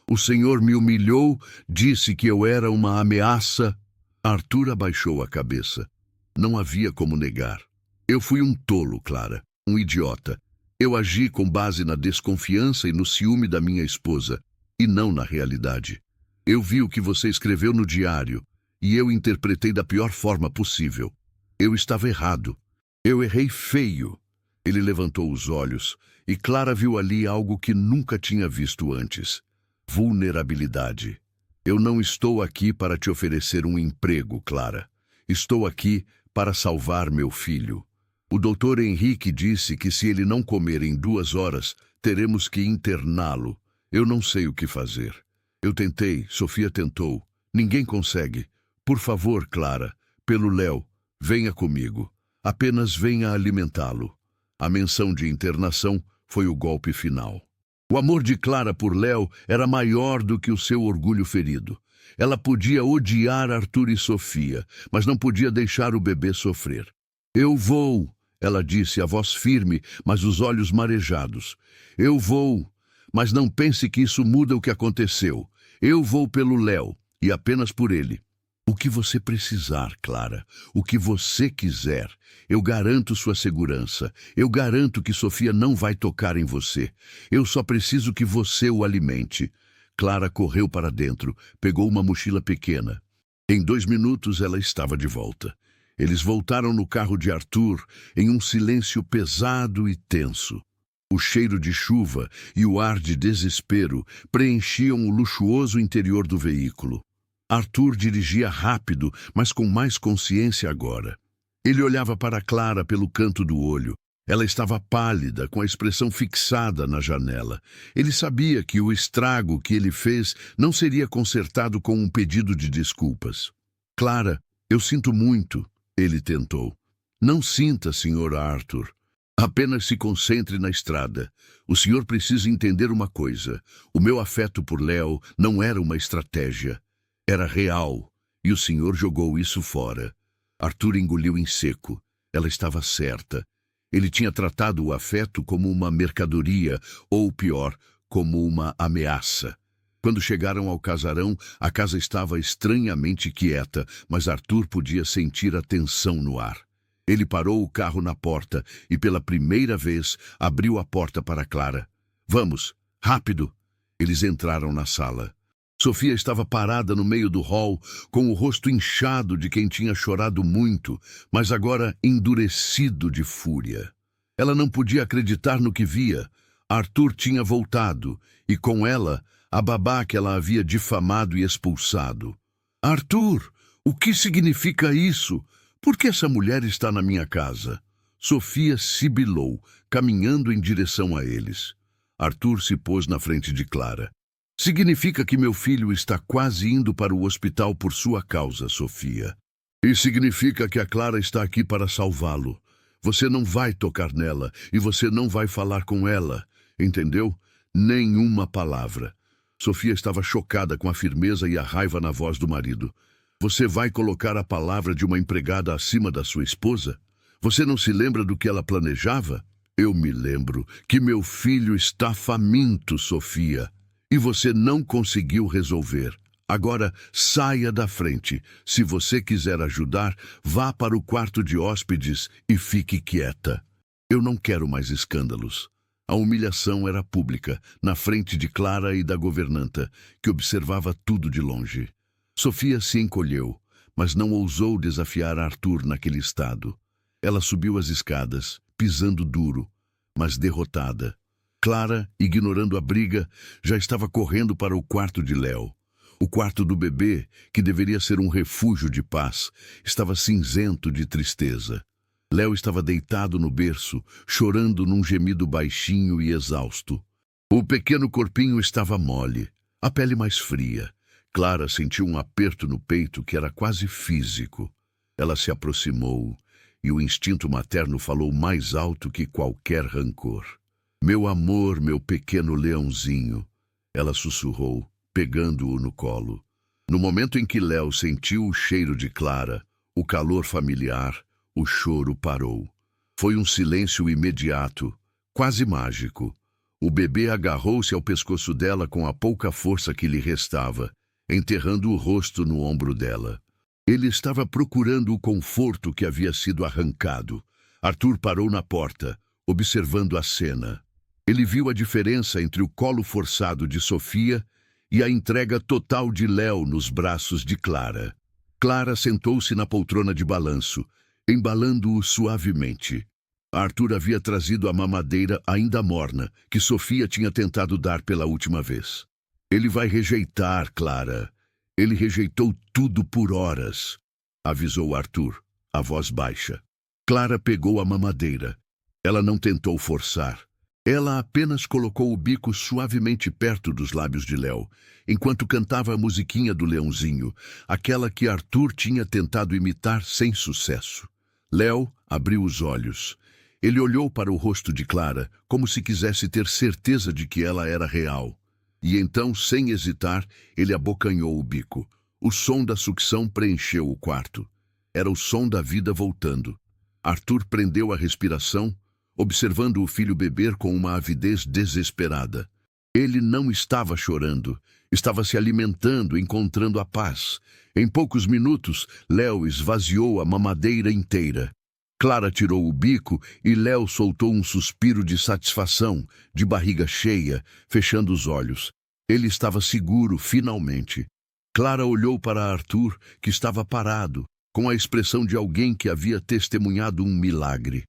O senhor me humilhou, disse que eu era uma ameaça. Arthur abaixou a cabeça. Não havia como negar. Eu fui um tolo, Clara, um idiota. Eu agi com base na desconfiança e no ciúme da minha esposa, e não na realidade. Eu vi o que você escreveu no diário, e eu interpretei da pior forma possível. Eu estava errado. Eu errei feio. Ele levantou os olhos, e Clara viu ali algo que nunca tinha visto antes. Vulnerabilidade. Eu não estou aqui para te oferecer um emprego, Clara. Estou aqui para salvar meu filho. O doutor Henrique disse que se ele não comer em 2 horas, teremos que interná-lo. Eu não sei o que fazer. Eu tentei, Sofia tentou. Ninguém consegue. Por favor, Clara, pelo Léo, venha comigo. Apenas venha alimentá-lo. A menção de internação foi o golpe final. O amor de Clara por Léo era maior do que o seu orgulho ferido. Ela podia odiar Arthur e Sofia, mas não podia deixar o bebê sofrer. Eu vou, ela disse, a voz firme, mas os olhos marejados. Eu vou, mas não pense que isso muda o que aconteceu. Eu vou pelo Léo, e apenas por ele. O que você precisar, Clara, o que você quiser. Eu garanto sua segurança. Eu garanto que Sofia não vai tocar em você. Eu só preciso que você o alimente. Clara correu para dentro, pegou uma mochila pequena. Em 2 minutos ela estava de volta. Eles voltaram no carro de Arthur em um silêncio pesado e tenso. O cheiro de chuva e o ar de desespero preenchiam o luxuoso interior do veículo. Arthur dirigia rápido, mas com mais consciência agora. Ele olhava para Clara pelo canto do olho. Ela estava pálida, com a expressão fixada na janela. Ele sabia que o estrago que ele fez não seria consertado com um pedido de desculpas. Clara, eu sinto muito, ele tentou. Não sinta, Sr. Arthur. Apenas se concentre na estrada. O senhor precisa entender uma coisa. O meu afeto por Léo não era uma estratégia. Era real, e o senhor jogou isso fora. Arthur engoliu em seco. Ela estava certa. Ele tinha tratado o afeto como uma mercadoria, ou pior, como uma ameaça. Quando chegaram ao casarão, a casa estava estranhamente quieta, mas Arthur podia sentir a tensão no ar. Ele parou o carro na porta e, pela primeira vez, abriu a porta para Clara. Vamos, rápido! Eles entraram na sala. Sofia estava parada no meio do hall, com o rosto inchado de quem tinha chorado muito, mas agora endurecido de fúria. Ela não podia acreditar no que via. Arthur tinha voltado, e com ela, a babá que ela havia difamado e expulsado. Arthur, o que significa isso? Por que essa mulher está na minha casa? Sofia sibilou, caminhando em direção a eles. Arthur se pôs na frente de Clara. Significa que meu filho está quase indo para o hospital por sua causa, Sofia. E significa que a Clara está aqui para salvá-lo. Você não vai tocar nela e você não vai falar com ela, entendeu? Nenhuma palavra. Sofia estava chocada com a firmeza e a raiva na voz do marido. Você vai colocar a palavra de uma empregada acima da sua esposa? Você não se lembra do que ela planejava? Eu me lembro que meu filho está faminto, Sofia, e você não conseguiu resolver. Agora, saia da frente. Se você quiser ajudar, vá para o quarto de hóspedes e fique quieta. Eu não quero mais escândalos. A humilhação era pública, na frente de Clara e da governanta, que observava tudo de longe. Sofia se encolheu, mas não ousou desafiar Arthur naquele estado. Ela subiu as escadas, pisando duro, mas derrotada. Clara, ignorando a briga, já estava correndo para o quarto de Léo. O quarto do bebê, que deveria ser um refúgio de paz, estava cinzento de tristeza. Léo estava deitado no berço, chorando num gemido baixinho e exausto. O pequeno corpinho estava mole, a pele mais fria. Clara sentiu um aperto no peito que era quase físico. Ela se aproximou e o instinto materno falou mais alto que qualquer rancor. Meu amor, meu pequeno leãozinho, ela sussurrou, pegando-o no colo. No momento em que Léo sentiu o cheiro de Clara, o calor familiar, o choro parou. Foi um silêncio imediato, quase mágico. O bebê agarrou-se ao pescoço dela com a pouca força que lhe restava, enterrando o rosto no ombro dela. Ele estava procurando o conforto que havia sido arrancado. Arthur parou na porta, observando a cena. Ele viu a diferença entre o colo forçado de Sofia e a entrega total de Léo nos braços de Clara. Clara sentou-se na poltrona de balanço, embalando-o suavemente. Arthur havia trazido a mamadeira ainda morna, que Sofia tinha tentado dar pela última vez. Ele vai rejeitar, Clara. Ele rejeitou tudo por horas, avisou Arthur, a voz baixa. Clara pegou a mamadeira. Ela não tentou forçar. Ela apenas colocou o bico suavemente perto dos lábios de Léo, enquanto cantava a musiquinha do leãozinho, aquela que Arthur tinha tentado imitar sem sucesso. Léo abriu os olhos. Ele olhou para o rosto de Clara, como se quisesse ter certeza de que ela era real. E então, sem hesitar, ele abocanhou o bico. O som da sucção preencheu o quarto. Era o som da vida voltando. Arthur prendeu a respiração, observando o filho beber com uma avidez desesperada. Ele não estava chorando, estava se alimentando, encontrando a paz. Em poucos minutos, Léo esvaziou a mamadeira inteira. Clara tirou o bico e Léo soltou um suspiro de satisfação, de barriga cheia, fechando os olhos. Ele estava seguro, finalmente. Clara olhou para Arthur, que estava parado, com a expressão de alguém que havia testemunhado um milagre.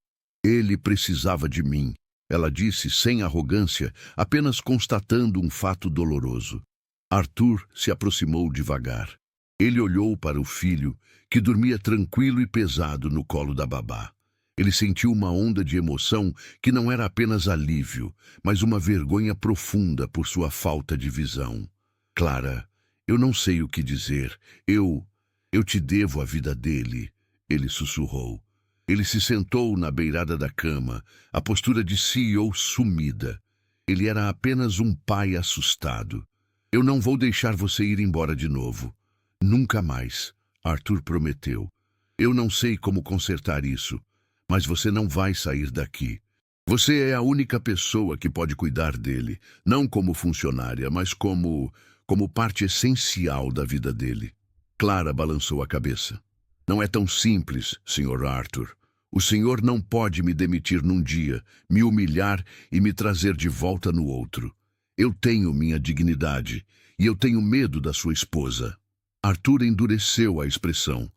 Ele precisava de mim, ela disse sem arrogância, apenas constatando um fato doloroso. Arthur se aproximou devagar. Ele olhou para o filho, que dormia tranquilo e pesado no colo da babá. Ele sentiu uma onda de emoção que não era apenas alívio, mas uma vergonha profunda por sua falta de visão. Clara, eu não sei o que dizer. Eu te devo a vida dele, ele sussurrou. Ele se sentou na beirada da cama, a postura de CEO sumida. Ele era apenas um pai assustado. Eu não vou deixar você ir embora de novo. Nunca mais, Arthur prometeu. Eu não sei como consertar isso, mas você não vai sair daqui. Você é a única pessoa que pode cuidar dele, não como funcionária, mas como parte essencial da vida dele. Clara balançou a cabeça. Não é tão simples, Sr. Arthur. O senhor não pode me demitir num dia, me humilhar e me trazer de volta no outro. Eu tenho minha dignidade e eu tenho medo da sua esposa. Arthur endureceu a expressão.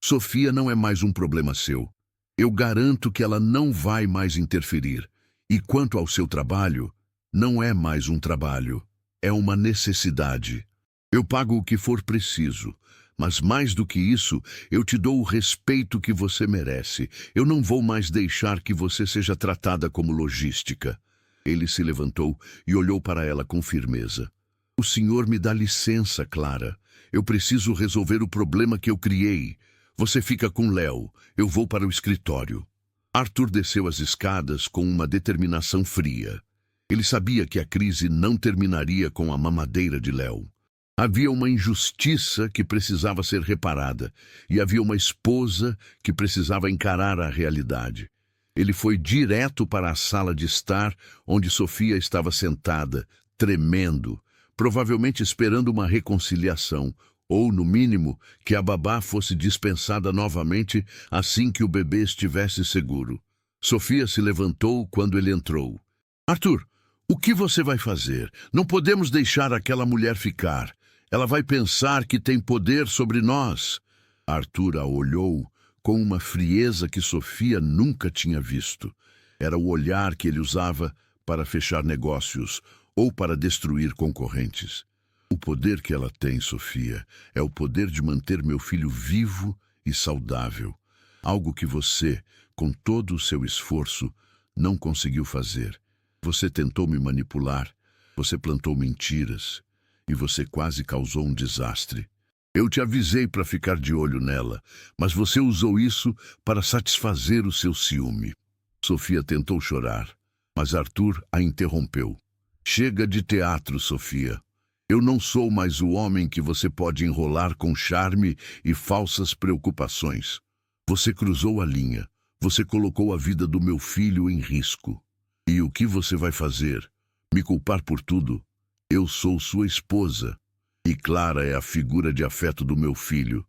Sofia não é mais um problema seu. Eu garanto que ela não vai mais interferir. E quanto ao seu trabalho, não é mais um trabalho. É uma necessidade. Eu pago o que for preciso. Mas mais do que isso, eu te dou o respeito que você merece. Eu não vou mais deixar que você seja tratada como logística. Ele se levantou e olhou para ela com firmeza. O senhor me dá licença, Clara. Eu preciso resolver o problema que eu criei. Você fica com Léo. Eu vou para o escritório. Arthur desceu as escadas com uma determinação fria. Ele sabia que a crise não terminaria com a mamadeira de Léo. Havia uma injustiça que precisava ser reparada, e havia uma esposa que precisava encarar a realidade. Ele foi direto para a sala de estar, onde Sofia estava sentada, tremendo, provavelmente esperando uma reconciliação, ou, no mínimo, que a babá fosse dispensada novamente assim que o bebê estivesse seguro. Sofia se levantou quando ele entrou. Arthur, o que você vai fazer? Não podemos deixar aquela mulher ficar. Ela vai pensar que tem poder sobre nós. Arthur a olhou com uma frieza que Sofia nunca tinha visto. Era o olhar que ele usava para fechar negócios ou para destruir concorrentes. O poder que ela tem, Sofia, é o poder de manter meu filho vivo e saudável. Algo que você, com todo o seu esforço, não conseguiu fazer. Você tentou me manipular, você plantou mentiras e você quase causou um desastre. Eu te avisei para ficar de olho nela, mas você usou isso para satisfazer o seu ciúme. Sofia tentou chorar, mas Arthur a interrompeu. Chega de teatro, Sofia. Eu não sou mais o homem que você pode enrolar com charme e falsas preocupações. Você cruzou a linha. Você colocou a vida do meu filho em risco. E o que você vai fazer? Me culpar por tudo? Eu sou sua esposa. E Clara é a figura de afeto do meu filho.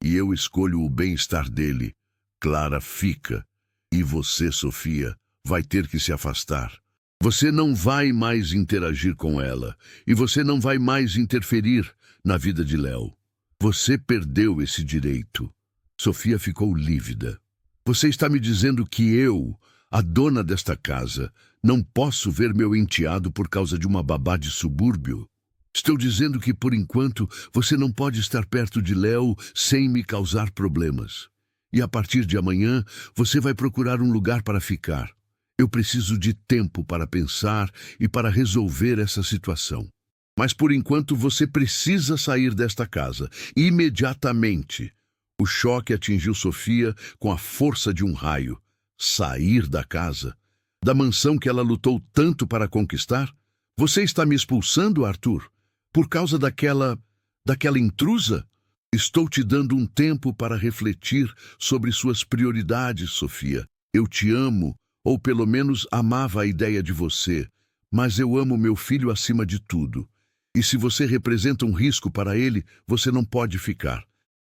E eu escolho o bem-estar dele. Clara fica. E você, Sofia, vai ter que se afastar. Você não vai mais interagir com ela. E você não vai mais interferir na vida de Léo. Você perdeu esse direito. Sofia ficou lívida. Você está me dizendo que eu, a dona desta casa, não posso ver meu enteado por causa de uma babá de subúrbio? Estou dizendo que, por enquanto, você não pode estar perto de Léo sem me causar problemas. E a partir de amanhã, você vai procurar um lugar para ficar. Eu preciso de tempo para pensar e para resolver essa situação. Mas, por enquanto, você precisa sair desta casa, imediatamente. O choque atingiu Sofia com a força de um raio. Sair da casa? Da mansão que ela lutou tanto para conquistar? Você está me expulsando, Arthur? Por causa daquela intrusa? Estou te dando um tempo para refletir sobre suas prioridades, Sofia. Eu te amo, ou pelo menos amava a ideia de você, mas eu amo meu filho acima de tudo. E se você representa um risco para ele, você não pode ficar.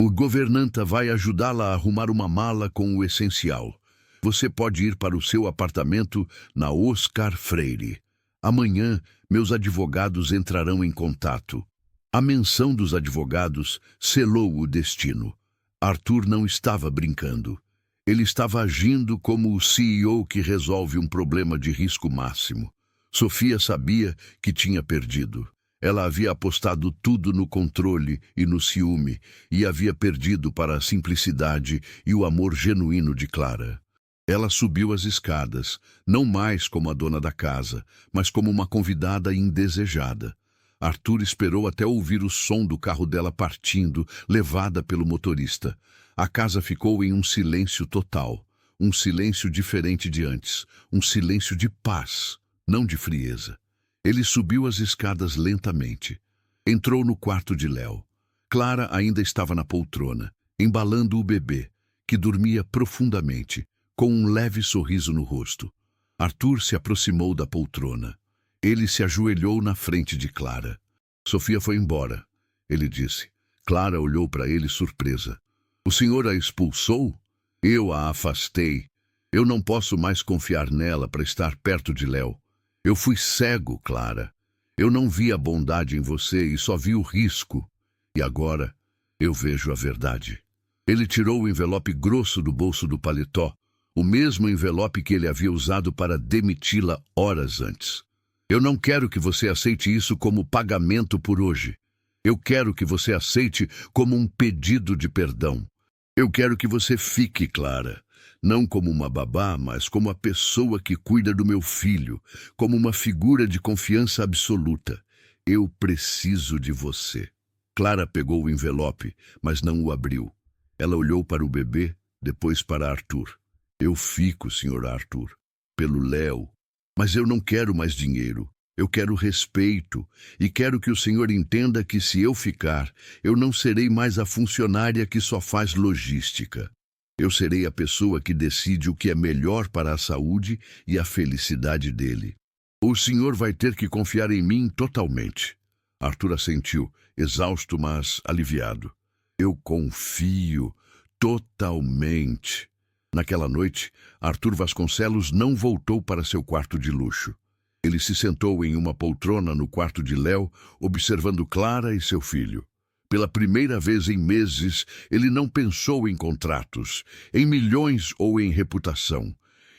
O governanta vai ajudá-la a arrumar uma mala com o essencial. Você pode ir para o seu apartamento na Oscar Freire. Amanhã, meus advogados entrarão em contato. A menção dos advogados selou o destino. Arthur não estava brincando. Ele estava agindo como o CEO que resolve um problema de risco máximo. Sofia sabia que tinha perdido. Ela havia apostado tudo no controle e no ciúme e havia perdido para a simplicidade e o amor genuíno de Clara. Ela subiu as escadas, não mais como a dona da casa, mas como uma convidada indesejada. Arthur esperou até ouvir o som do carro dela partindo, levada pelo motorista. A casa ficou em um silêncio total, um silêncio diferente de antes, um silêncio de paz, não de frieza. Ele subiu as escadas lentamente. Entrou no quarto de Léo. Clara ainda estava na poltrona, embalando o bebê, que dormia profundamente, com um leve sorriso no rosto. Arthur se aproximou da poltrona. Ele se ajoelhou na frente de Clara. Sofia foi embora, ele disse. Clara olhou para ele surpresa. O senhor a expulsou? Eu a afastei. Eu não posso mais confiar nela para estar perto de Léo. Eu fui cego, Clara. Eu não vi a bondade em você e só vi o risco. E agora eu vejo a verdade. Ele tirou o envelope grosso do bolso do paletó, o mesmo envelope que ele havia usado para demiti-la horas antes. Eu não quero que você aceite isso como pagamento por hoje. Eu quero que você aceite como um pedido de perdão. Eu quero que você fique, Clara, não como uma babá, mas como a pessoa que cuida do meu filho, como uma figura de confiança absoluta. Eu preciso de você. Clara pegou o envelope, mas não o abriu. Ela olhou para o bebê, depois para Arthur. Eu fico, Sr. Arthur, pelo Léo. Mas eu não quero mais dinheiro. Eu quero respeito e quero que o senhor entenda que se eu ficar, eu não serei mais a funcionária que só faz logística. Eu serei a pessoa que decide o que é melhor para a saúde e a felicidade dele. O senhor vai ter que confiar em mim totalmente. Arthur assentiu, exausto, mas aliviado. Eu confio totalmente. Naquela noite, Arthur Vasconcelos não voltou para seu quarto de luxo. Ele se sentou em uma poltrona no quarto de Léo, observando Clara e seu filho. Pela primeira vez em meses, ele não pensou em contratos, em milhões ou em reputação.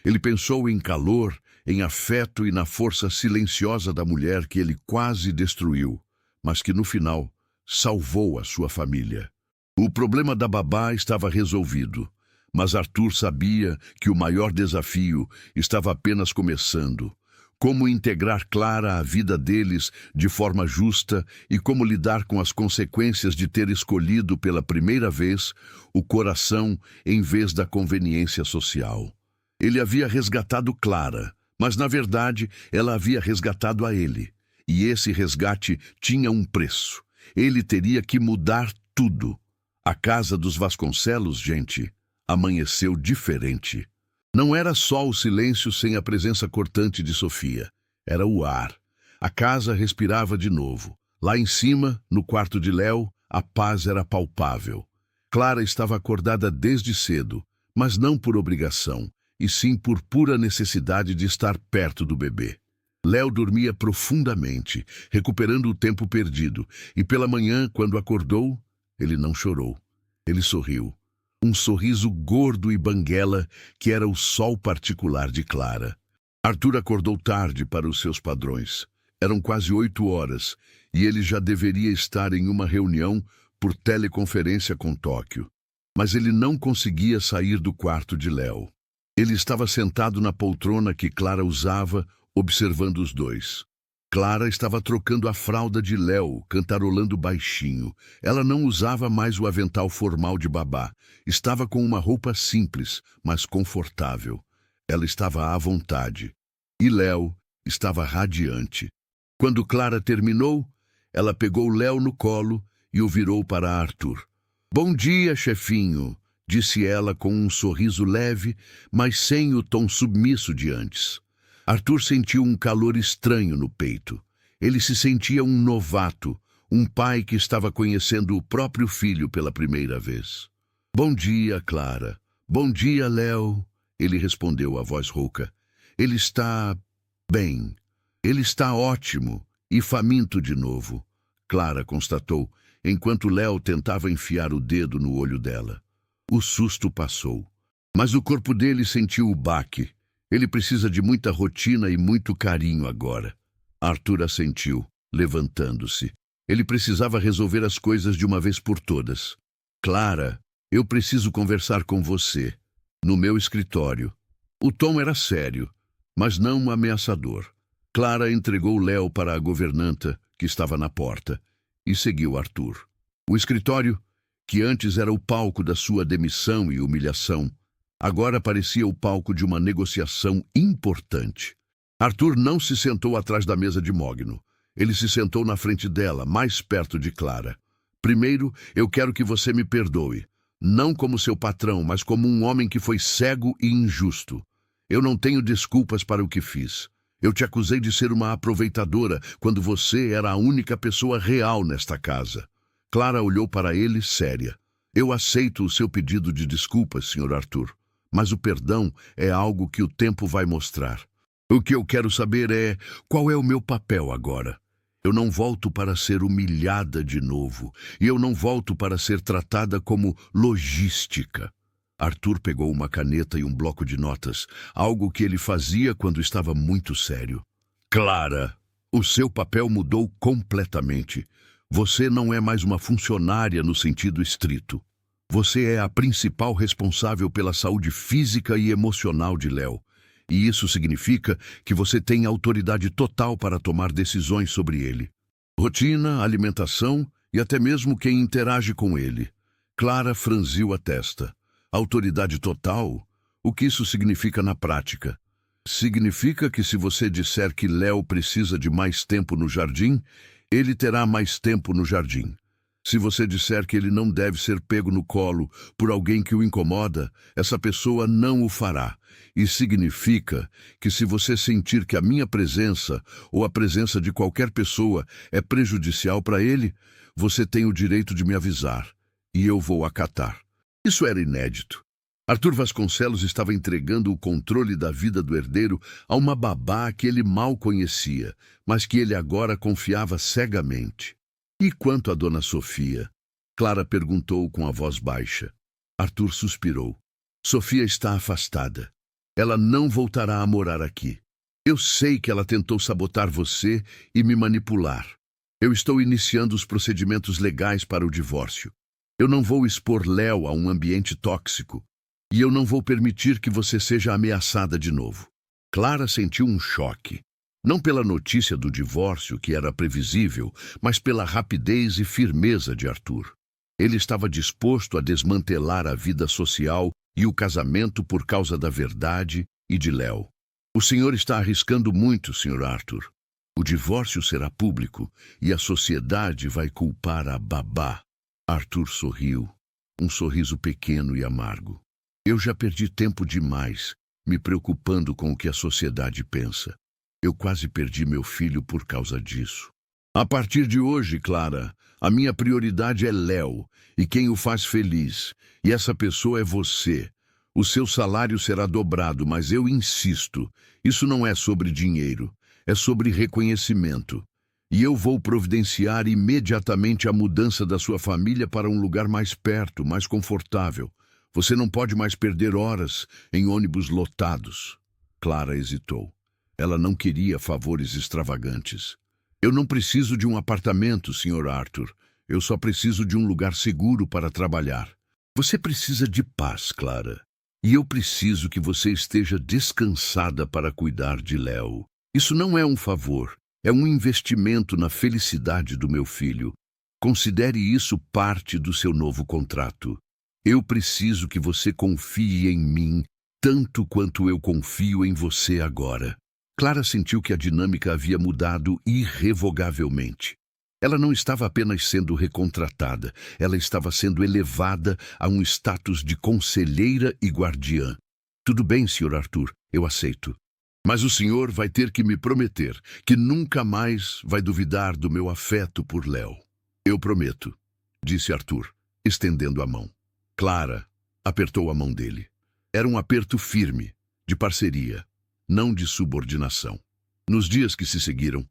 Ele pensou em calor, em afeto e na força silenciosa da mulher que ele quase destruiu, mas que no final salvou a sua família. O problema da babá estava resolvido, mas Arthur sabia que o maior desafio estava apenas começando. Como integrar Clara à vida deles de forma justa e como lidar com as consequências de ter escolhido pela primeira vez o coração em vez da conveniência social. Ele havia resgatado Clara, mas na verdade ela havia resgatado a ele. E esse resgate tinha um preço. Ele teria que mudar tudo. A casa dos Vasconcelos, gente, amanheceu diferente. Não era só o silêncio sem a presença cortante de Sofia. Era o ar. A casa respirava de novo. Lá em cima, no quarto de Léo, a paz era palpável. Clara estava acordada desde cedo, mas não por obrigação, e sim por pura necessidade de estar perto do bebê. Léo dormia profundamente, recuperando o tempo perdido, e pela manhã, quando acordou, ele não chorou. Ele sorriu. Um sorriso gordo e banguela que era o sol particular de Clara. Arthur acordou tarde para os seus padrões. Eram quase 8 horas e ele já deveria estar em uma reunião por teleconferência com Tóquio. Mas ele não conseguia sair do quarto de Léo. Ele estava sentado na poltrona que Clara usava, observando os dois. Clara estava trocando a fralda de Léo, cantarolando baixinho. Ela não usava mais o avental formal de babá. Estava com uma roupa simples, mas confortável. Ela estava à vontade. E Léo estava radiante. Quando Clara terminou, ela pegou Léo no colo e o virou para Arthur. "Bom dia, chefinho", disse ela com um sorriso leve, mas sem o tom submisso de antes. Arthur sentiu um calor estranho no peito. Ele se sentia um novato, um pai que estava conhecendo o próprio filho pela primeira vez. "Bom dia, Clara." "Bom dia, Léo." Ele respondeu, a voz rouca. "Ele está bem. Ele está ótimo e faminto de novo", Clara constatou, enquanto Léo tentava enfiar o dedo no olho dela. O susto passou, mas o corpo dele sentiu o baque. Ele precisa de muita rotina e muito carinho agora. Arthur assentiu, levantando-se. Ele precisava resolver as coisas de uma vez por todas. "Clara, eu preciso conversar com você. No meu escritório." O tom era sério, mas não ameaçador. Clara entregou Léo para a governanta, que estava na porta, e seguiu Arthur. O escritório, que antes era o palco da sua demissão e humilhação, agora parecia o palco de uma negociação importante. Arthur não se sentou atrás da mesa de mogno. Ele se sentou na frente dela, mais perto de Clara. "Primeiro, eu quero que você me perdoe. Não como seu patrão, mas como um homem que foi cego e injusto. Eu não tenho desculpas para o que fiz. Eu te acusei de ser uma aproveitadora quando você era a única pessoa real nesta casa." Clara olhou para ele séria. "Eu aceito o seu pedido de desculpas, Sr. Arthur. Mas o perdão é algo que o tempo vai mostrar. O que eu quero saber é qual é o meu papel agora. Eu não volto para ser humilhada de novo, e eu não volto para ser tratada como logística." Arthur pegou uma caneta e um bloco de notas, algo que ele fazia quando estava muito sério. "Clara, o seu papel mudou completamente. Você não é mais uma funcionária no sentido estrito. Você é a principal responsável pela saúde física e emocional de Léo. E isso significa que você tem autoridade total para tomar decisões sobre ele. Rotina, alimentação e até mesmo quem interage com ele. Clara franziu a testa. Autoridade total? O que isso significa na prática? Significa que se você disser que Léo precisa de mais tempo no jardim, ele terá mais tempo no jardim. Se você disser que ele não deve ser pego no colo por alguém que o incomoda, essa pessoa não o fará. E significa que se você sentir que a minha presença ou a presença de qualquer pessoa é prejudicial para ele, você tem o direito de me avisar, e eu vou acatar. Isso era inédito. Arthur Vasconcelos estava entregando o controle da vida do herdeiro a uma babá que ele mal conhecia, mas que ele agora confiava cegamente. E quanto a Dona Sofia? Clara perguntou com a voz baixa. Arthur suspirou. Sofia está afastada. Ela não voltará a morar aqui. Eu sei que ela tentou sabotar você e me manipular. Eu estou iniciando os procedimentos legais para o divórcio. Eu não vou expor Léo a um ambiente tóxico. E eu não vou permitir que você seja ameaçada de novo. Clara sentiu um choque. Não pela notícia do divórcio, que era previsível, mas pela rapidez e firmeza de Arthur. Ele estava disposto a desmantelar a vida social e o casamento por causa da verdade e de Léo. O senhor está arriscando muito, Sr. Arthur. O divórcio será público e a sociedade vai culpar a babá. Arthur sorriu, um sorriso pequeno e amargo. Eu já perdi tempo demais, me preocupando com o que a sociedade pensa. Eu quase perdi meu filho por causa disso. A partir de hoje, Clara, a minha prioridade é Léo e quem o faz feliz. E essa pessoa é você. O seu salário será dobrado, mas eu insisto. Isso não é sobre dinheiro, é sobre reconhecimento. E eu vou providenciar imediatamente a mudança da sua família para um lugar mais perto, mais confortável. Você não pode mais perder horas em ônibus lotados. Clara hesitou. Ela não queria favores extravagantes. Eu não preciso de um apartamento, Sr. Arthur. Eu só preciso de um lugar seguro para trabalhar. Você precisa de paz, Clara. E eu preciso que você esteja descansada para cuidar de Léo. Isso não é um favor, é um investimento na felicidade do meu filho. Considere isso parte do seu novo contrato. Eu preciso que você confie em mim, tanto quanto eu confio em você agora. Clara sentiu que a dinâmica havia mudado irrevogavelmente. Ela não estava apenas sendo recontratada, ela estava sendo elevada a um status de conselheira e guardiã. Tudo bem, Sr. Arthur, eu aceito. Mas o senhor vai ter que me prometer que nunca mais vai duvidar do meu afeto por Léo. Eu prometo, disse Arthur, estendendo a mão. Clara apertou a mão dele. Era um aperto firme, de parceria, não de subordinação. Nos dias que se seguiram,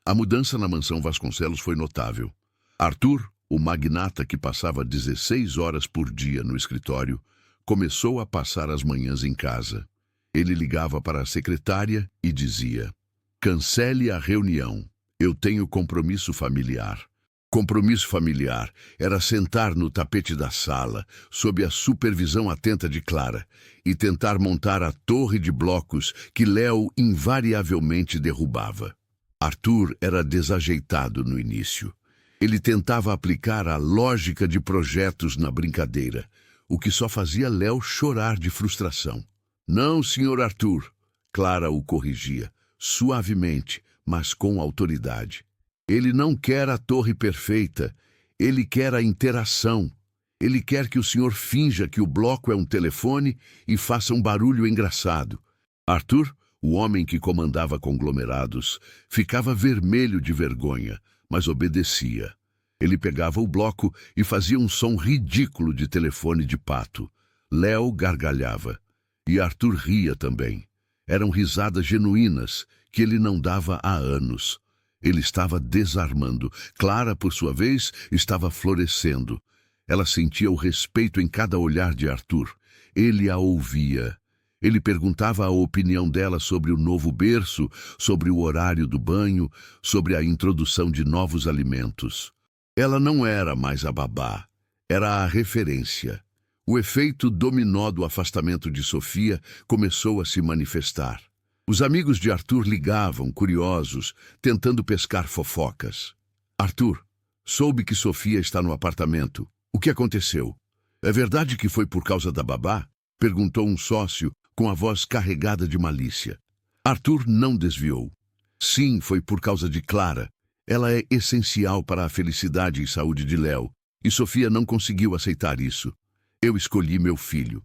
a mudança na mansão Vasconcelos foi notável. Arthur, o magnata que passava 16 horas por dia no escritório, começou a passar as manhãs em casa. Ele ligava para a secretária e dizia: cancele a reunião, eu tenho compromisso familiar. Compromisso familiar era sentar no tapete da sala, sob a supervisão atenta de Clara, e tentar montar a torre de blocos que Léo invariavelmente derrubava. Arthur era desajeitado no início. Ele tentava aplicar a lógica de projetos na brincadeira, o que só fazia Léo chorar de frustração. Não, Sr. Arthur, Clara o corrigia, suavemente, mas com autoridade. Ele não quer a torre perfeita, ele quer a interação. Ele quer que o senhor finja que o bloco é um telefone e faça um barulho engraçado. Arthur, o homem que comandava conglomerados, ficava vermelho de vergonha, mas obedecia. Ele pegava o bloco e fazia um som ridículo de telefone de pato. Léo gargalhava. E Arthur ria também. Eram risadas genuínas que ele não dava há anos. Ele estava desarmando. Clara, por sua vez, estava florescendo. Ela sentia o respeito em cada olhar de Arthur. Ele a ouvia. Ele perguntava a opinião dela sobre o novo berço, sobre o horário do banho, sobre a introdução de novos alimentos. Ela não era mais a babá, era a referência. O efeito dominó do afastamento de Sofia começou a se manifestar. Os amigos de Arthur ligavam, curiosos, tentando pescar fofocas. Arthur, soube que Sofia está no apartamento. O que aconteceu? É verdade que foi por causa da babá? Perguntou um sócio com a voz carregada de malícia. Arthur não desviou. Sim, foi por causa de Clara. Ela é essencial para a felicidade e saúde de Léo, e Sofia não conseguiu aceitar isso. Eu escolhi meu filho,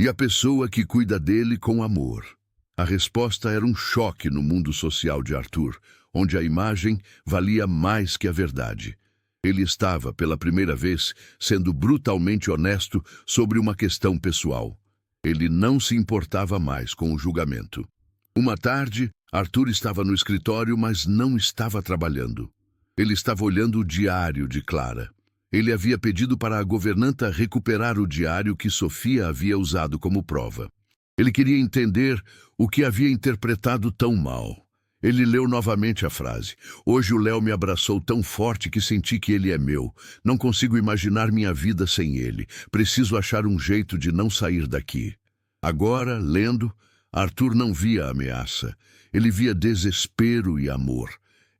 e a pessoa que cuida dele com amor. A resposta era um choque no mundo social de Arthur, onde a imagem valia mais que a verdade. Ele estava, pela primeira vez, sendo brutalmente honesto sobre uma questão pessoal. Ele não se importava mais com o julgamento. Uma tarde, Arthur estava no escritório, mas não estava trabalhando. Ele estava olhando o diário de Clara. Ele havia pedido para a governanta recuperar o diário que Sofia havia usado como prova. Ele queria entender o que havia interpretado tão mal. Ele leu novamente a frase. Hoje o Léo me abraçou tão forte que senti que ele é meu. Não consigo imaginar minha vida sem ele. Preciso achar um jeito de não sair daqui. Agora, lendo, Arthur não via ameaça. Ele via desespero e amor.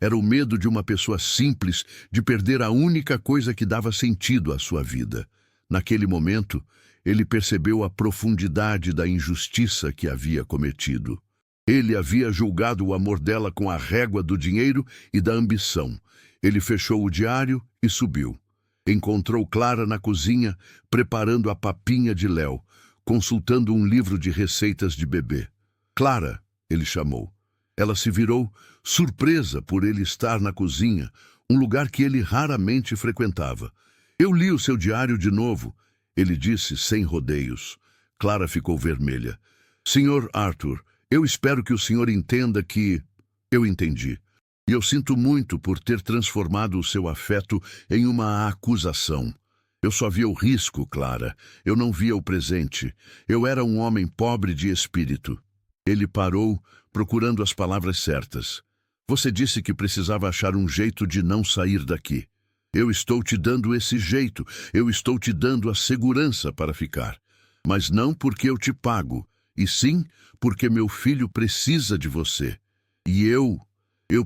Era o medo de uma pessoa simples de perder a única coisa que dava sentido à sua vida. Naquele momento, ele percebeu a profundidade da injustiça que havia cometido. Ele havia julgado o amor dela com a régua do dinheiro e da ambição. Ele fechou o diário e subiu. Encontrou Clara na cozinha, preparando a papinha de Léo, consultando um livro de receitas de bebê. Clara, ele chamou. Ela se virou, surpresa por ele estar na cozinha, um lugar que ele raramente frequentava. Eu li o seu diário de novo, ele disse sem rodeios. Clara ficou vermelha. Senhor Arthur, eu espero que o senhor entenda que... Eu entendi. E eu sinto muito por ter transformado o seu afeto em uma acusação. Eu só via o risco, Clara. Eu não via o presente. Eu era um homem pobre de espírito. Ele parou, procurando as palavras certas. Você disse que precisava achar um jeito de não sair daqui. Eu estou te dando esse jeito. Eu estou te dando a segurança para ficar. Mas não porque eu te pago, e sim porque meu filho precisa de você. E eu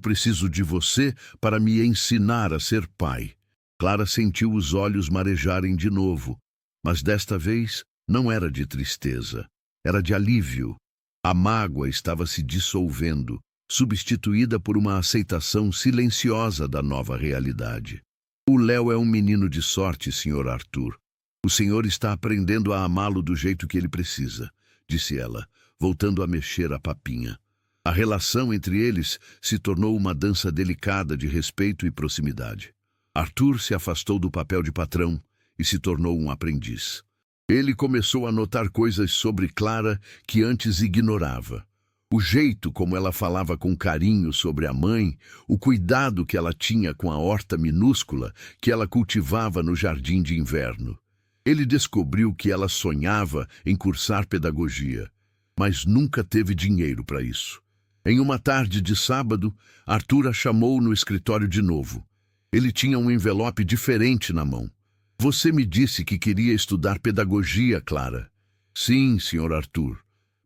preciso de você para me ensinar a ser pai. Clara sentiu os olhos marejarem de novo, mas desta vez não era de tristeza, era de alívio. A mágoa estava se dissolvendo, substituída por uma aceitação silenciosa da nova realidade. O Léo é um menino de sorte, Sr. Arthur. O senhor está aprendendo a amá-lo do jeito que ele precisa, disse ela, voltando a mexer a papinha. A relação entre eles se tornou uma dança delicada de respeito e proximidade. Arthur se afastou do papel de patrão e se tornou um aprendiz. Ele começou a notar coisas sobre Clara que antes ignorava. O jeito como ela falava com carinho sobre a mãe, o cuidado que ela tinha com a horta minúscula que ela cultivava no jardim de inverno. Ele descobriu que ela sonhava em cursar pedagogia, mas nunca teve dinheiro para isso. Em uma tarde de sábado, Arthur a chamou no escritório de novo. Ele tinha um envelope diferente na mão. Você me disse que queria estudar pedagogia, Clara. Sim, Sr. Arthur,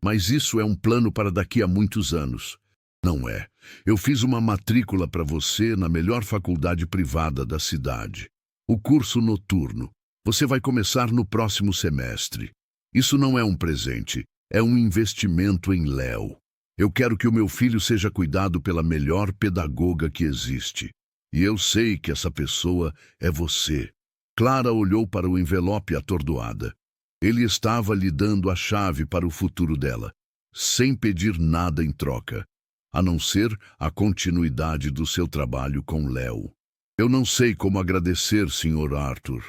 mas isso é um plano para daqui a muitos anos. Não é. Eu fiz uma matrícula para você na melhor faculdade privada da cidade. O curso noturno. Você vai começar no próximo semestre. Isso não é um presente, é um investimento em Léo. Eu quero que o meu filho seja cuidado pela melhor pedagoga que existe. E eu sei que essa pessoa é você. Clara olhou para o envelope atordoada. Ele estava lhe dando a chave para o futuro dela, sem pedir nada em troca, a não ser a continuidade do seu trabalho com Léo. Eu não sei como agradecer, Sr. Arthur.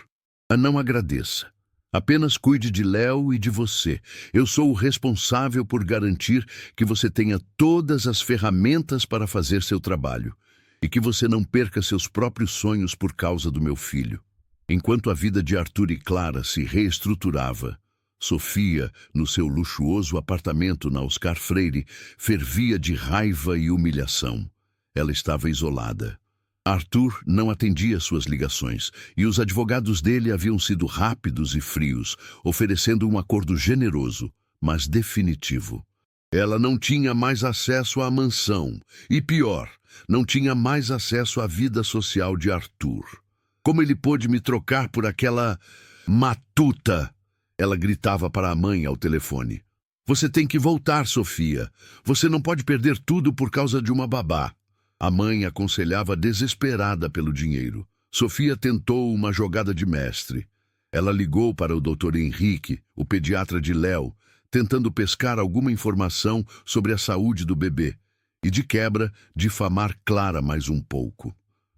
Não agradeça. Apenas cuide de Léo e de você. Eu sou o responsável por garantir que você tenha todas as ferramentas para fazer seu trabalho e que você não perca seus próprios sonhos por causa do meu filho. Enquanto a vida de Arthur e Clara se reestruturava, Sofia, no seu luxuoso apartamento na Oscar Freire, fervia de raiva e humilhação. Ela estava isolada. Arthur não atendia suas ligações, e os advogados dele haviam sido rápidos e frios, oferecendo um acordo generoso, mas definitivo. Ela não tinha mais acesso à mansão. E pior, não tinha mais acesso à vida social de Arthur. Como ele pôde me trocar por aquela matuta? Ela gritava para a mãe ao telefone. Você tem que voltar, Sofia. Você não pode perder tudo por causa de uma babá. A mãe aconselhava desesperada pelo dinheiro. Sofia tentou uma jogada de mestre. Ela ligou para o Dr. Henrique, o pediatra de Léo, tentando pescar alguma informação sobre a saúde do bebê e, de quebra, difamar Clara mais um pouco.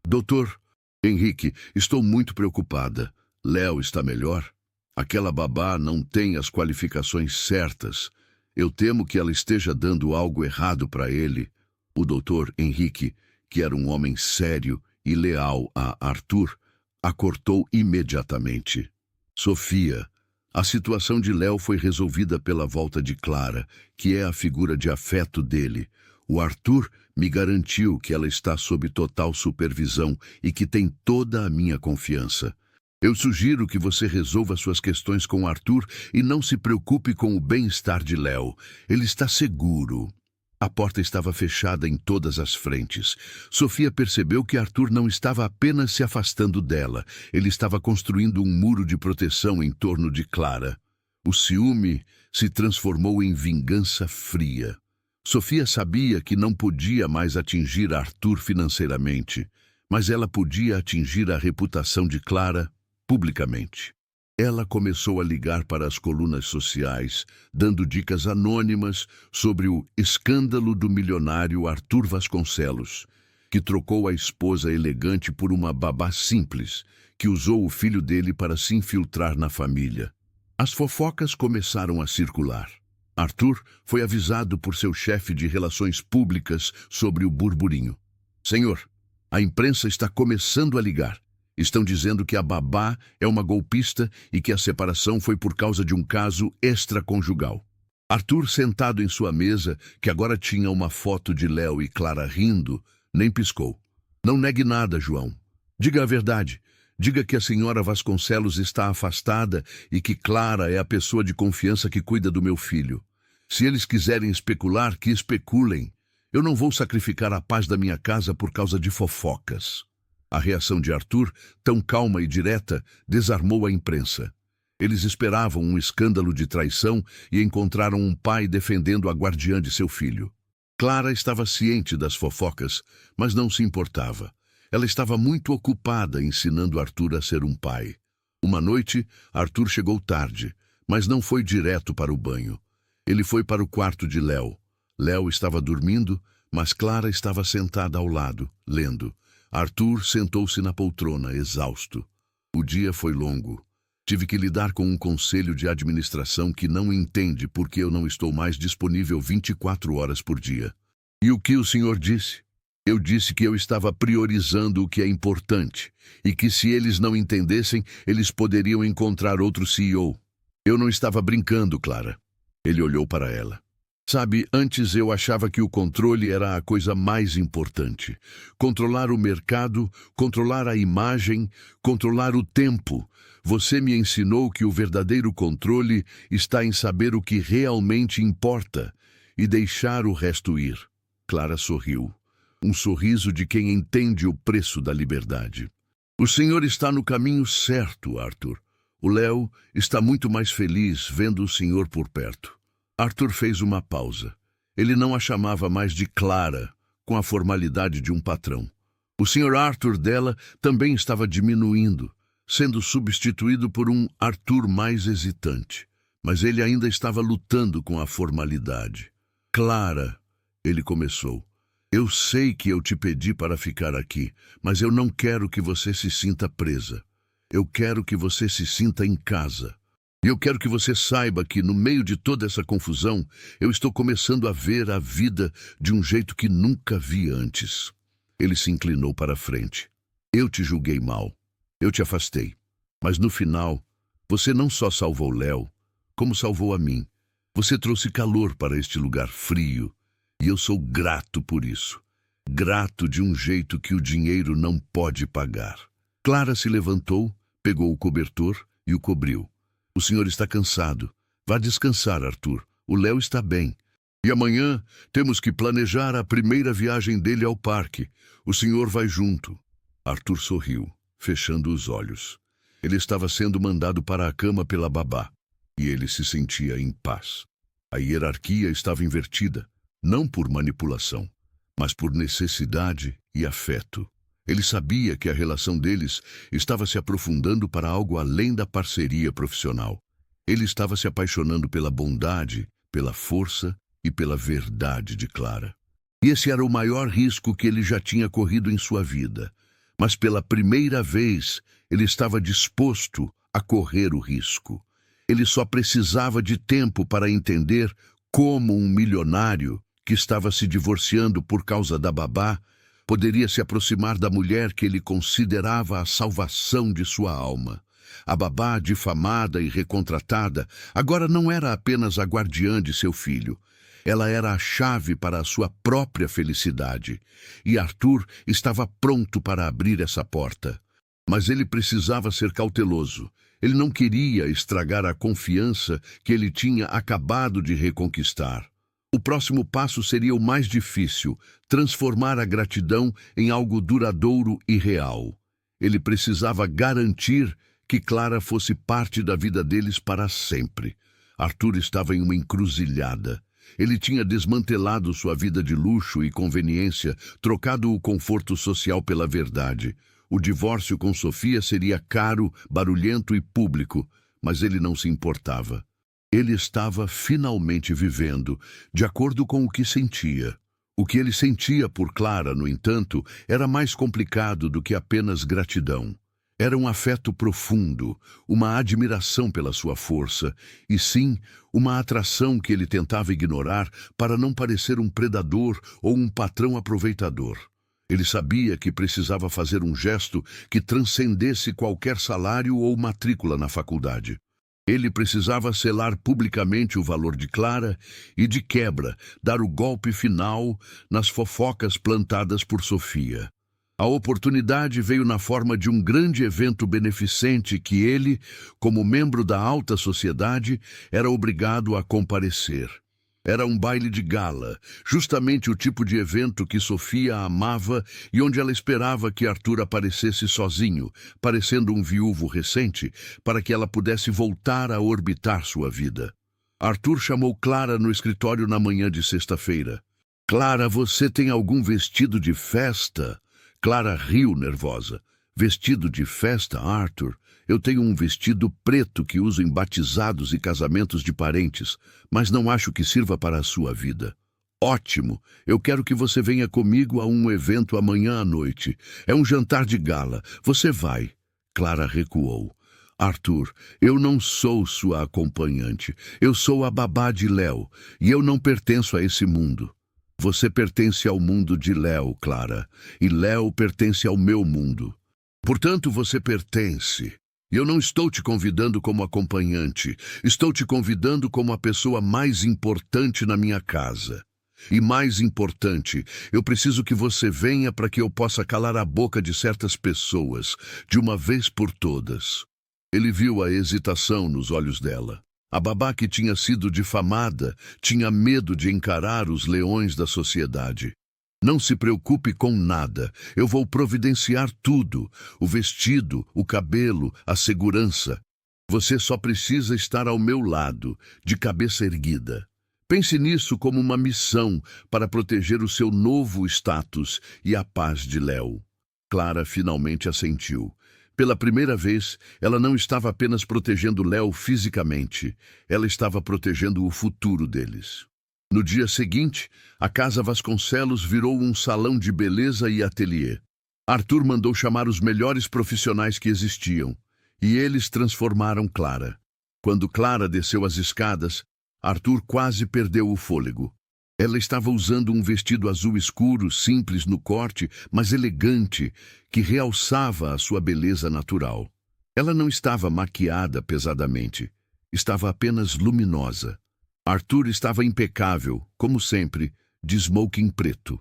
Doutor Henrique, estou muito preocupada. Léo está melhor? Aquela babá não tem as qualificações certas. Eu temo que ela esteja dando algo errado para ele. O doutor Henrique, que era um homem sério e leal a Arthur, a cortou imediatamente. Sofia, a situação de Léo foi resolvida pela volta de Clara, que é a figura de afeto dele. O Arthur me garantiu que ela está sob total supervisão e que tem toda a minha confiança. Eu sugiro que você resolva suas questões com Arthur e não se preocupe com o bem-estar de Léo. Ele está seguro. A porta estava fechada em todas as frentes. Sofia percebeu que Arthur não estava apenas se afastando dela. Ele estava construindo um muro de proteção em torno de Clara. O ciúme se transformou em vingança fria. Sofia sabia que não podia mais atingir Arthur financeiramente, mas ela podia atingir a reputação de Clara publicamente. Ela começou a ligar para as colunas sociais, dando dicas anônimas sobre o escândalo do milionário Arthur Vasconcelos, que trocou a esposa elegante por uma babá simples, que usou o filho dele para se infiltrar na família. As fofocas começaram a circular. Arthur foi avisado por seu chefe de relações públicas sobre o burburinho. Senhor, a imprensa está começando a ligar. Estão dizendo que a babá é uma golpista e que a separação foi por causa de um caso extraconjugal. Arthur, sentado em sua mesa, que agora tinha uma foto de Léo e Clara rindo, nem piscou. Não negue nada, João. Diga a verdade. Diga que a senhora Vasconcelos está afastada e que Clara é a pessoa de confiança que cuida do meu filho. Se eles quiserem especular, que especulem. Eu não vou sacrificar a paz da minha casa por causa de fofocas. A reação de Arthur, tão calma e direta, desarmou a imprensa. Eles esperavam um escândalo de traição e encontraram um pai defendendo a guardiã de seu filho. Clara estava ciente das fofocas, mas não se importava. Ela estava muito ocupada ensinando Arthur a ser um pai. Uma noite, Arthur chegou tarde, mas não foi direto para o banho. Ele foi para o quarto de Léo. Léo estava dormindo, mas Clara estava sentada ao lado, lendo. Arthur sentou-se na poltrona, exausto. O dia foi longo. Tive que lidar com um conselho de administração que não entende porque eu não estou mais disponível 24 horas por dia. E o que o senhor disse? Eu disse que eu estava priorizando o que é importante e que se eles não entendessem, eles poderiam encontrar outro CEO. Eu não estava brincando, Clara. Ele olhou para ela. Sabe, antes eu achava que o controle era a coisa mais importante. Controlar o mercado, controlar a imagem, controlar o tempo. Você me ensinou que o verdadeiro controle está em saber o que realmente importa e deixar o resto ir. Clara sorriu. Um sorriso de quem entende o preço da liberdade. O senhor está no caminho certo, Arthur. O Léo está muito mais feliz vendo o senhor por perto. Arthur fez uma pausa. Ele não a chamava mais de Clara, com a formalidade de um patrão. O Sr. Arthur dela também estava diminuindo, sendo substituído por um Arthur mais hesitante. Mas ele ainda estava lutando com a formalidade. Clara, ele começou. Eu sei que eu te pedi para ficar aqui, mas eu não quero que você se sinta presa. Eu quero que você se sinta em casa. E eu quero que você saiba que, no meio de toda essa confusão, eu estou começando a ver a vida de um jeito que nunca vi antes. Ele se inclinou para a frente. Eu te julguei mal. Eu te afastei. Mas no final, você não só salvou Léo, como salvou a mim. Você trouxe calor para este lugar frio. E eu sou grato por isso. Grato de um jeito que o dinheiro não pode pagar. Clara se levantou, pegou o cobertor e o cobriu. O senhor está cansado. Vá descansar, Arthur. O Léo está bem. E amanhã temos que planejar a primeira viagem dele ao parque. O senhor vai junto. Arthur sorriu, fechando os olhos. Ele estava sendo mandado para a cama pela babá, e ele se sentia em paz. A hierarquia estava invertida, não por manipulação, mas por necessidade e afeto. Ele sabia que a relação deles estava se aprofundando para algo além da parceria profissional. Ele estava se apaixonando pela bondade, pela força e pela verdade de Clara. E esse era o maior risco que ele já tinha corrido em sua vida. Mas pela primeira vez, ele estava disposto a correr o risco. Ele só precisava de tempo para entender como um milionário que estava se divorciando por causa da babá poderia se aproximar da mulher que ele considerava a salvação de sua alma. A babá, difamada e recontratada, agora não era apenas a guardiã de seu filho. Ela era a chave para a sua própria felicidade. E Arthur estava pronto para abrir essa porta. Mas ele precisava ser cauteloso. Ele não queria estragar a confiança que ele tinha acabado de reconquistar. O próximo passo seria o mais difícil, transformar a gratidão em algo duradouro e real. Ele precisava garantir que Clara fosse parte da vida deles para sempre. Arthur estava em uma encruzilhada. Ele tinha desmantelado sua vida de luxo e conveniência, trocado o conforto social pela verdade. O divórcio com Sofia seria caro, barulhento e público, mas ele não se importava. Ele estava finalmente vivendo, de acordo com o que sentia. O que ele sentia por Clara, no entanto, era mais complicado do que apenas gratidão. Era um afeto profundo, uma admiração pela sua força, e sim, uma atração que ele tentava ignorar para não parecer um predador ou um patrão aproveitador. Ele sabia que precisava fazer um gesto que transcendesse qualquer salário ou matrícula na faculdade. Ele precisava selar publicamente o valor de Clara e, de quebra, dar o golpe final nas fofocas plantadas por Sofia. A oportunidade veio na forma de um grande evento beneficente que ele, como membro da alta sociedade, era obrigado a comparecer. Era um baile de gala, justamente o tipo de evento que Sofia amava e onde ela esperava que Arthur aparecesse sozinho, parecendo um viúvo recente, para que ela pudesse voltar a orbitar sua vida. Arthur chamou Clara no escritório na manhã de sexta-feira. "Clara, você tem algum vestido de festa?" Clara riu nervosa. "Vestido de festa, Arthur? Eu tenho um vestido preto que uso em batizados e casamentos de parentes, mas não acho que sirva para a sua vida." "Ótimo! Eu quero que você venha comigo a um evento amanhã à noite. É um jantar de gala. Você vai." Clara recuou. "Arthur, eu não sou sua acompanhante. Eu sou a babá de Léo, e eu não pertenço a esse mundo." "Você pertence ao mundo de Léo, Clara, e Léo pertence ao meu mundo. Portanto, você pertence. E eu não estou te convidando como acompanhante. Estou te convidando como a pessoa mais importante na minha casa. E mais importante, eu preciso que você venha para que eu possa calar a boca de certas pessoas, de uma vez por todas." Ele viu a hesitação nos olhos dela. A babá que tinha sido difamada tinha medo de encarar os leões da sociedade. "Não se preocupe com nada. Eu vou providenciar tudo. O vestido, o cabelo, a segurança. Você só precisa estar ao meu lado, de cabeça erguida. Pense nisso como uma missão para proteger o seu novo status e a paz de Léo." Clara finalmente assentiu. Pela primeira vez, ela não estava apenas protegendo Léo fisicamente. Ela estava protegendo o futuro deles. No dia seguinte, a Casa Vasconcelos virou um salão de beleza e ateliê. Arthur mandou chamar os melhores profissionais que existiam, e eles transformaram Clara. Quando Clara desceu as escadas, Arthur quase perdeu o fôlego. Ela estava usando um vestido azul escuro, simples no corte, mas elegante, que realçava a sua beleza natural. Ela não estava maquiada pesadamente, estava apenas luminosa. Arthur estava impecável, como sempre, de smoking preto.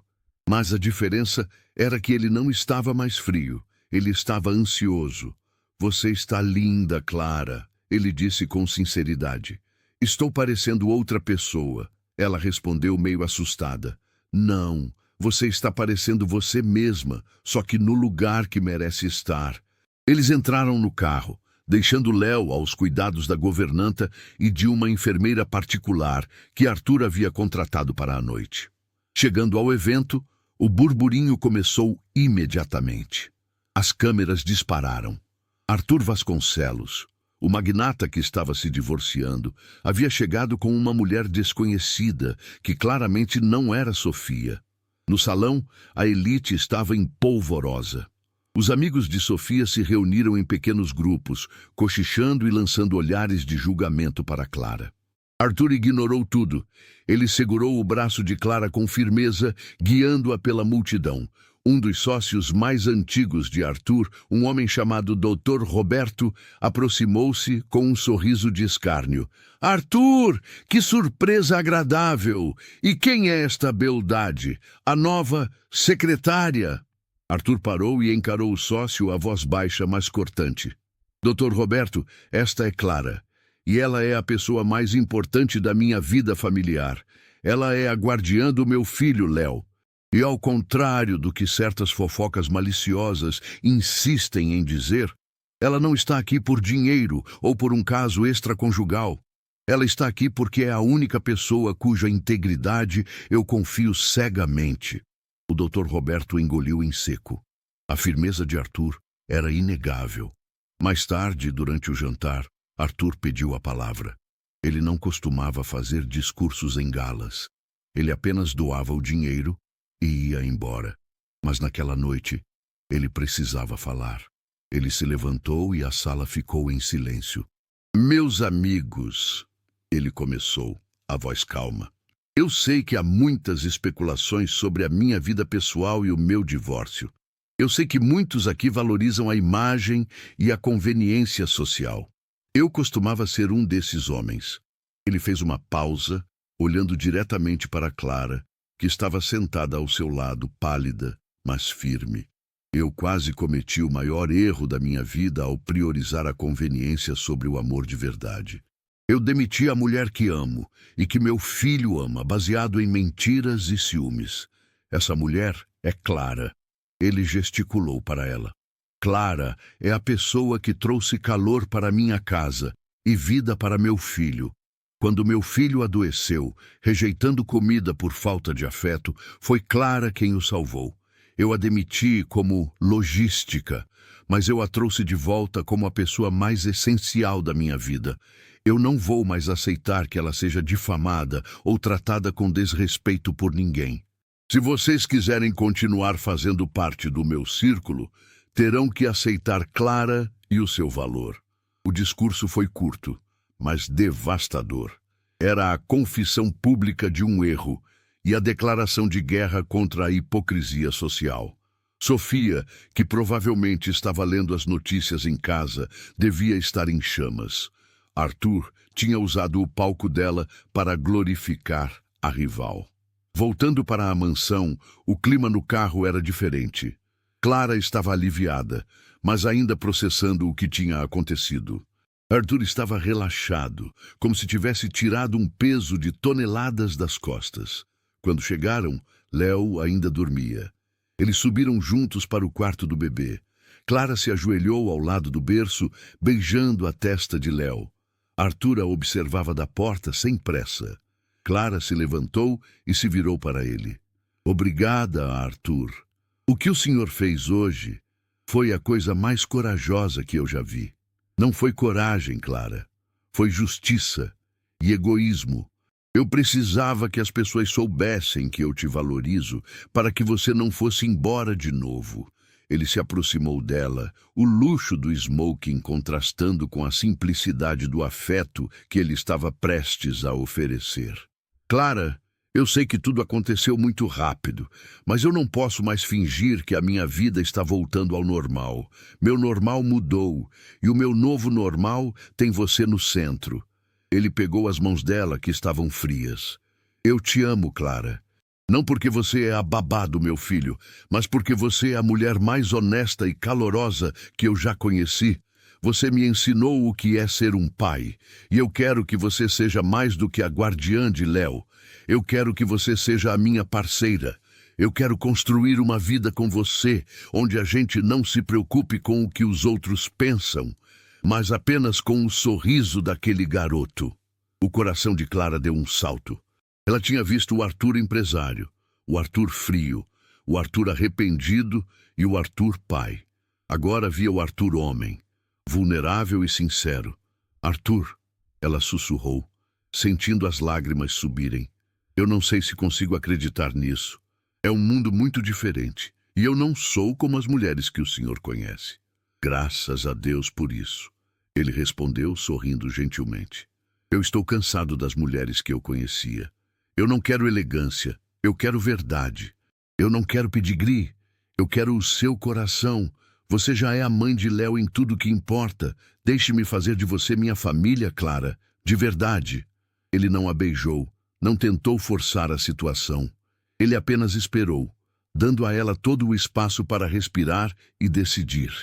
Mas a diferença era que ele não estava mais frio, ele estava ansioso. "Você está linda, Clara", ele disse com sinceridade. "Estou parecendo outra pessoa." Ela respondeu meio assustada. Não, você está parecendo você mesma, só que no lugar que merece estar. Eles entraram no carro, deixando Léo aos cuidados da governanta e de uma enfermeira particular que Arthur havia contratado para a noite. Chegando ao evento, o burburinho começou imediatamente. As câmeras dispararam. Arthur Vasconcelos, o magnata que estava se divorciando, havia chegado com uma mulher desconhecida, que claramente não era Sofia. No salão, a elite estava em polvorosa. Os amigos de Sofia se reuniram em pequenos grupos, cochichando e lançando olhares de julgamento para Clara. Arthur ignorou tudo. Ele segurou o braço de Clara com firmeza, guiando-a pela multidão. Um dos sócios mais antigos de Arthur, um homem chamado Dr. Roberto, aproximou-se com um sorriso de escárnio. Arthur, que surpresa agradável! E quem é esta beldade? A nova secretária? Arthur parou e encarou o sócio, a voz baixa, mas cortante. Dr. Roberto, esta é Clara. E ela é a pessoa mais importante da minha vida familiar. Ela é a guardiã do meu filho, Léo. E ao contrário do que certas fofocas maliciosas insistem em dizer, ela não está aqui por dinheiro ou por um caso extraconjugal. Ela está aqui porque é a única pessoa cuja integridade eu confio cegamente. O Dr. Roberto engoliu em seco. A firmeza de Arthur era inegável. Mais tarde, durante o jantar, Arthur pediu a palavra. Ele não costumava fazer discursos em galas. Ele apenas doava o dinheiro e ia embora. Mas naquela noite, ele precisava falar. Ele se levantou e a sala ficou em silêncio. Meus amigos, ele começou, a voz calma. Eu sei que há muitas especulações sobre a minha vida pessoal e o meu divórcio. Eu sei que muitos aqui valorizam a imagem e a conveniência social. Eu costumava ser um desses homens. Ele fez uma pausa, olhando diretamente para Clara, que estava sentada ao seu lado, pálida, mas firme. Eu quase cometi o maior erro da minha vida ao priorizar a conveniência sobre o amor de verdade. Eu demiti a mulher que amo e que meu filho ama, baseado em mentiras e ciúmes. Essa mulher é Clara. Ele gesticulou para ela. Clara é a pessoa que trouxe calor para minha casa e vida para meu filho. Quando meu filho adoeceu, rejeitando comida por falta de afeto, foi Clara quem o salvou. Eu a demiti como logística, mas eu a trouxe de volta como a pessoa mais essencial da minha vida. Eu não vou mais aceitar que ela seja difamada ou tratada com desrespeito por ninguém. Se vocês quiserem continuar fazendo parte do meu círculo, terão que aceitar Clara e o seu valor. O discurso foi curto, mas devastador. Era a confissão pública de um erro e a declaração de guerra contra a hipocrisia social. Sofia, que provavelmente estava lendo as notícias em casa, devia estar em chamas. Arthur tinha usado o palco dela para glorificar a rival. Voltando para a mansão, o clima no carro era diferente. Clara estava aliviada, mas ainda processando o que tinha acontecido. Arthur estava relaxado, como se tivesse tirado um peso de toneladas das costas. Quando chegaram, Léo ainda dormia. Eles subiram juntos para o quarto do bebê. Clara se ajoelhou ao lado do berço, beijando a testa de Léo. Arthur a observava da porta sem pressa. Clara se levantou e se virou para ele. Obrigada, Arthur. O que o senhor fez hoje foi a coisa mais corajosa que eu já vi. Não foi coragem, Clara. Foi justiça e egoísmo. Eu precisava que as pessoas soubessem que eu te valorizo para que você não fosse embora de novo. Ele se aproximou dela, o luxo do smoking contrastando com a simplicidade do afeto que ele estava prestes a oferecer. Clara, eu sei que tudo aconteceu muito rápido, mas eu não posso mais fingir que a minha vida está voltando ao normal. Meu normal mudou, e o meu novo normal tem você no centro. Ele pegou as mãos dela, que estavam frias. Eu te amo, Clara. Não porque você é a babá do meu filho, mas porque você é a mulher mais honesta e calorosa que eu já conheci. Você me ensinou o que é ser um pai, e eu quero que você seja mais do que a guardiã de Léo. Eu quero que você seja a minha parceira. Eu quero construir uma vida com você, onde a gente não se preocupe com o que os outros pensam, mas apenas com o sorriso daquele garoto. O coração de Clara deu um salto. Ela tinha visto o Arthur empresário, o Arthur frio, o Arthur arrependido e o Arthur pai. Agora via o Arthur homem, vulnerável e sincero. Arthur, ela sussurrou, sentindo as lágrimas subirem. Eu não sei se consigo acreditar nisso. É um mundo muito diferente, e eu não sou como as mulheres que o senhor conhece. Graças a Deus por isso. Ele respondeu, sorrindo gentilmente. Eu estou cansado das mulheres que eu conhecia. Eu não quero elegância, eu quero verdade. Eu não quero pedigree, eu quero o seu coração. Você já é a mãe de Léo em tudo que importa. Deixe-me fazer de você minha família, Clara, de verdade. Ele não a beijou, não tentou forçar a situação. Ele apenas esperou, dando a ela todo o espaço para respirar e decidir.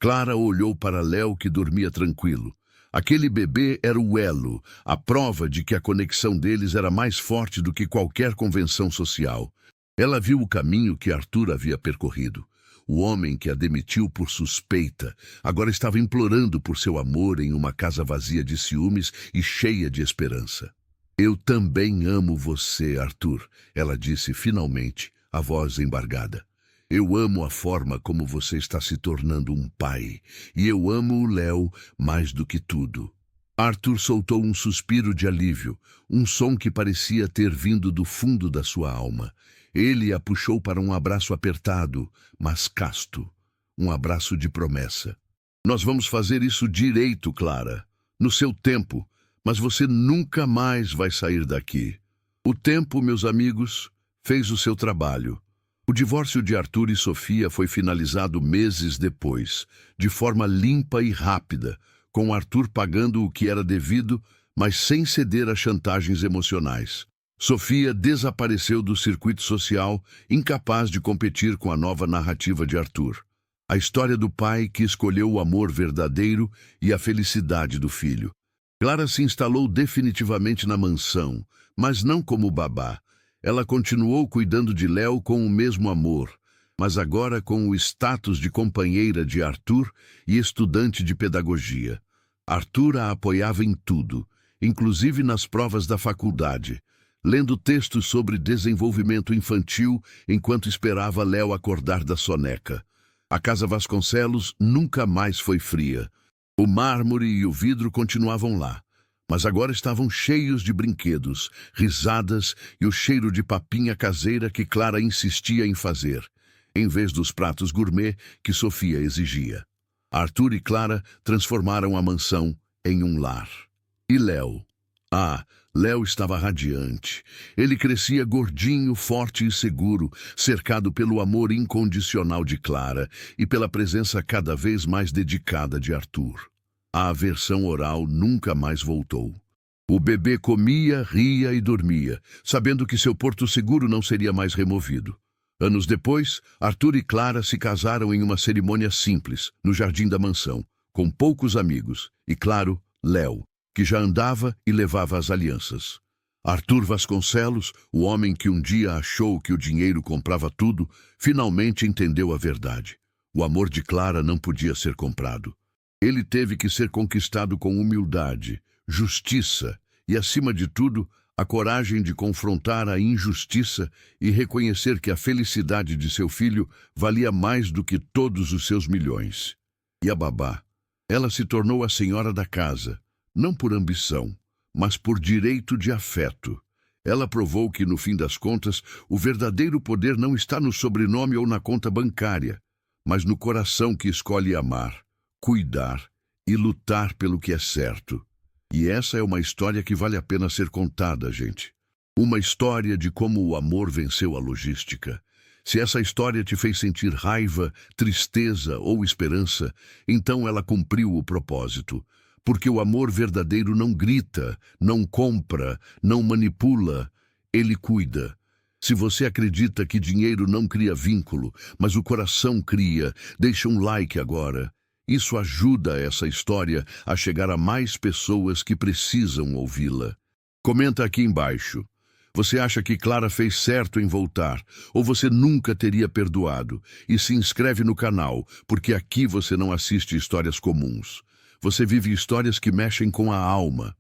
Clara olhou para Léo, que dormia tranquilo. Aquele bebê era o elo, a prova de que a conexão deles era mais forte do que qualquer convenção social. Ela viu o caminho que Arthur havia percorrido. O homem que a demitiu por suspeita agora estava implorando por seu amor em uma casa vazia de ciúmes e cheia de esperança. Eu também amo você, Arthur, ela disse finalmente, a voz embargada. Eu amo a forma como você está se tornando um pai, e eu amo o Léo mais do que tudo. Arthur soltou um suspiro de alívio, um som que parecia ter vindo do fundo da sua alma. Ele a puxou para um abraço apertado, mas casto, um abraço de promessa. Nós vamos fazer isso direito, Clara, no seu tempo, mas você nunca mais vai sair daqui. O tempo, meus amigos, fez o seu trabalho. O divórcio de Arthur e Sofia foi finalizado meses depois, de forma limpa e rápida, com Arthur pagando o que era devido, mas sem ceder a chantagens emocionais. Sofia desapareceu do circuito social, incapaz de competir com a nova narrativa de Arthur. A história do pai que escolheu o amor verdadeiro e a felicidade do filho. Clara se instalou definitivamente na mansão, mas não como babá. Ela continuou cuidando de Léo com o mesmo amor, mas agora com o status de companheira de Arthur e estudante de pedagogia. Arthur a apoiava em tudo, inclusive nas provas da faculdade, lendo textos sobre desenvolvimento infantil enquanto esperava Léo acordar da soneca. A casa Vasconcelos nunca mais foi fria. O mármore e o vidro continuavam lá, mas agora estavam cheios de brinquedos, risadas e o cheiro de papinha caseira que Clara insistia em fazer, em vez dos pratos gourmet que Sofia exigia. Arthur e Clara transformaram a mansão em um lar. E Léo? Léo estava radiante. Ele crescia gordinho, forte e seguro, cercado pelo amor incondicional de Clara e pela presença cada vez mais dedicada de Arthur. A aversão oral nunca mais voltou. O bebê comia, ria e dormia, sabendo que seu porto seguro não seria mais removido. Anos depois, Arthur e Clara se casaram em uma cerimônia simples, no jardim da mansão, com poucos amigos e, claro, Léo, que já andava e levava as alianças. Arthur Vasconcelos, o homem que um dia achou que o dinheiro comprava tudo, finalmente entendeu a verdade. O amor de Clara não podia ser comprado. Ele teve que ser conquistado com humildade, justiça e, acima de tudo, a coragem de confrontar a injustiça e reconhecer que a felicidade de seu filho valia mais do que todos os seus milhões. E a babá? Ela se tornou a senhora da casa, não por ambição, mas por direito de afeto. Ela provou que, no fim das contas, o verdadeiro poder não está no sobrenome ou na conta bancária, mas no coração que escolhe amar, cuidar e lutar pelo que é certo. E essa é uma história que vale a pena ser contada, gente. Uma história de como o amor venceu a logística. Se essa história te fez sentir raiva, tristeza ou esperança, então ela cumpriu o propósito. Porque o amor verdadeiro não grita, não compra, não manipula, ele cuida. Se você acredita que dinheiro não cria vínculo, mas o coração cria, deixa um like agora. Isso ajuda essa história a chegar a mais pessoas que precisam ouvi-la. Comenta aqui embaixo. Você acha que Clara fez certo em voltar, ou você nunca teria perdoado? E se inscreve no canal, porque aqui você não assiste histórias comuns. Você vive histórias que mexem com a alma.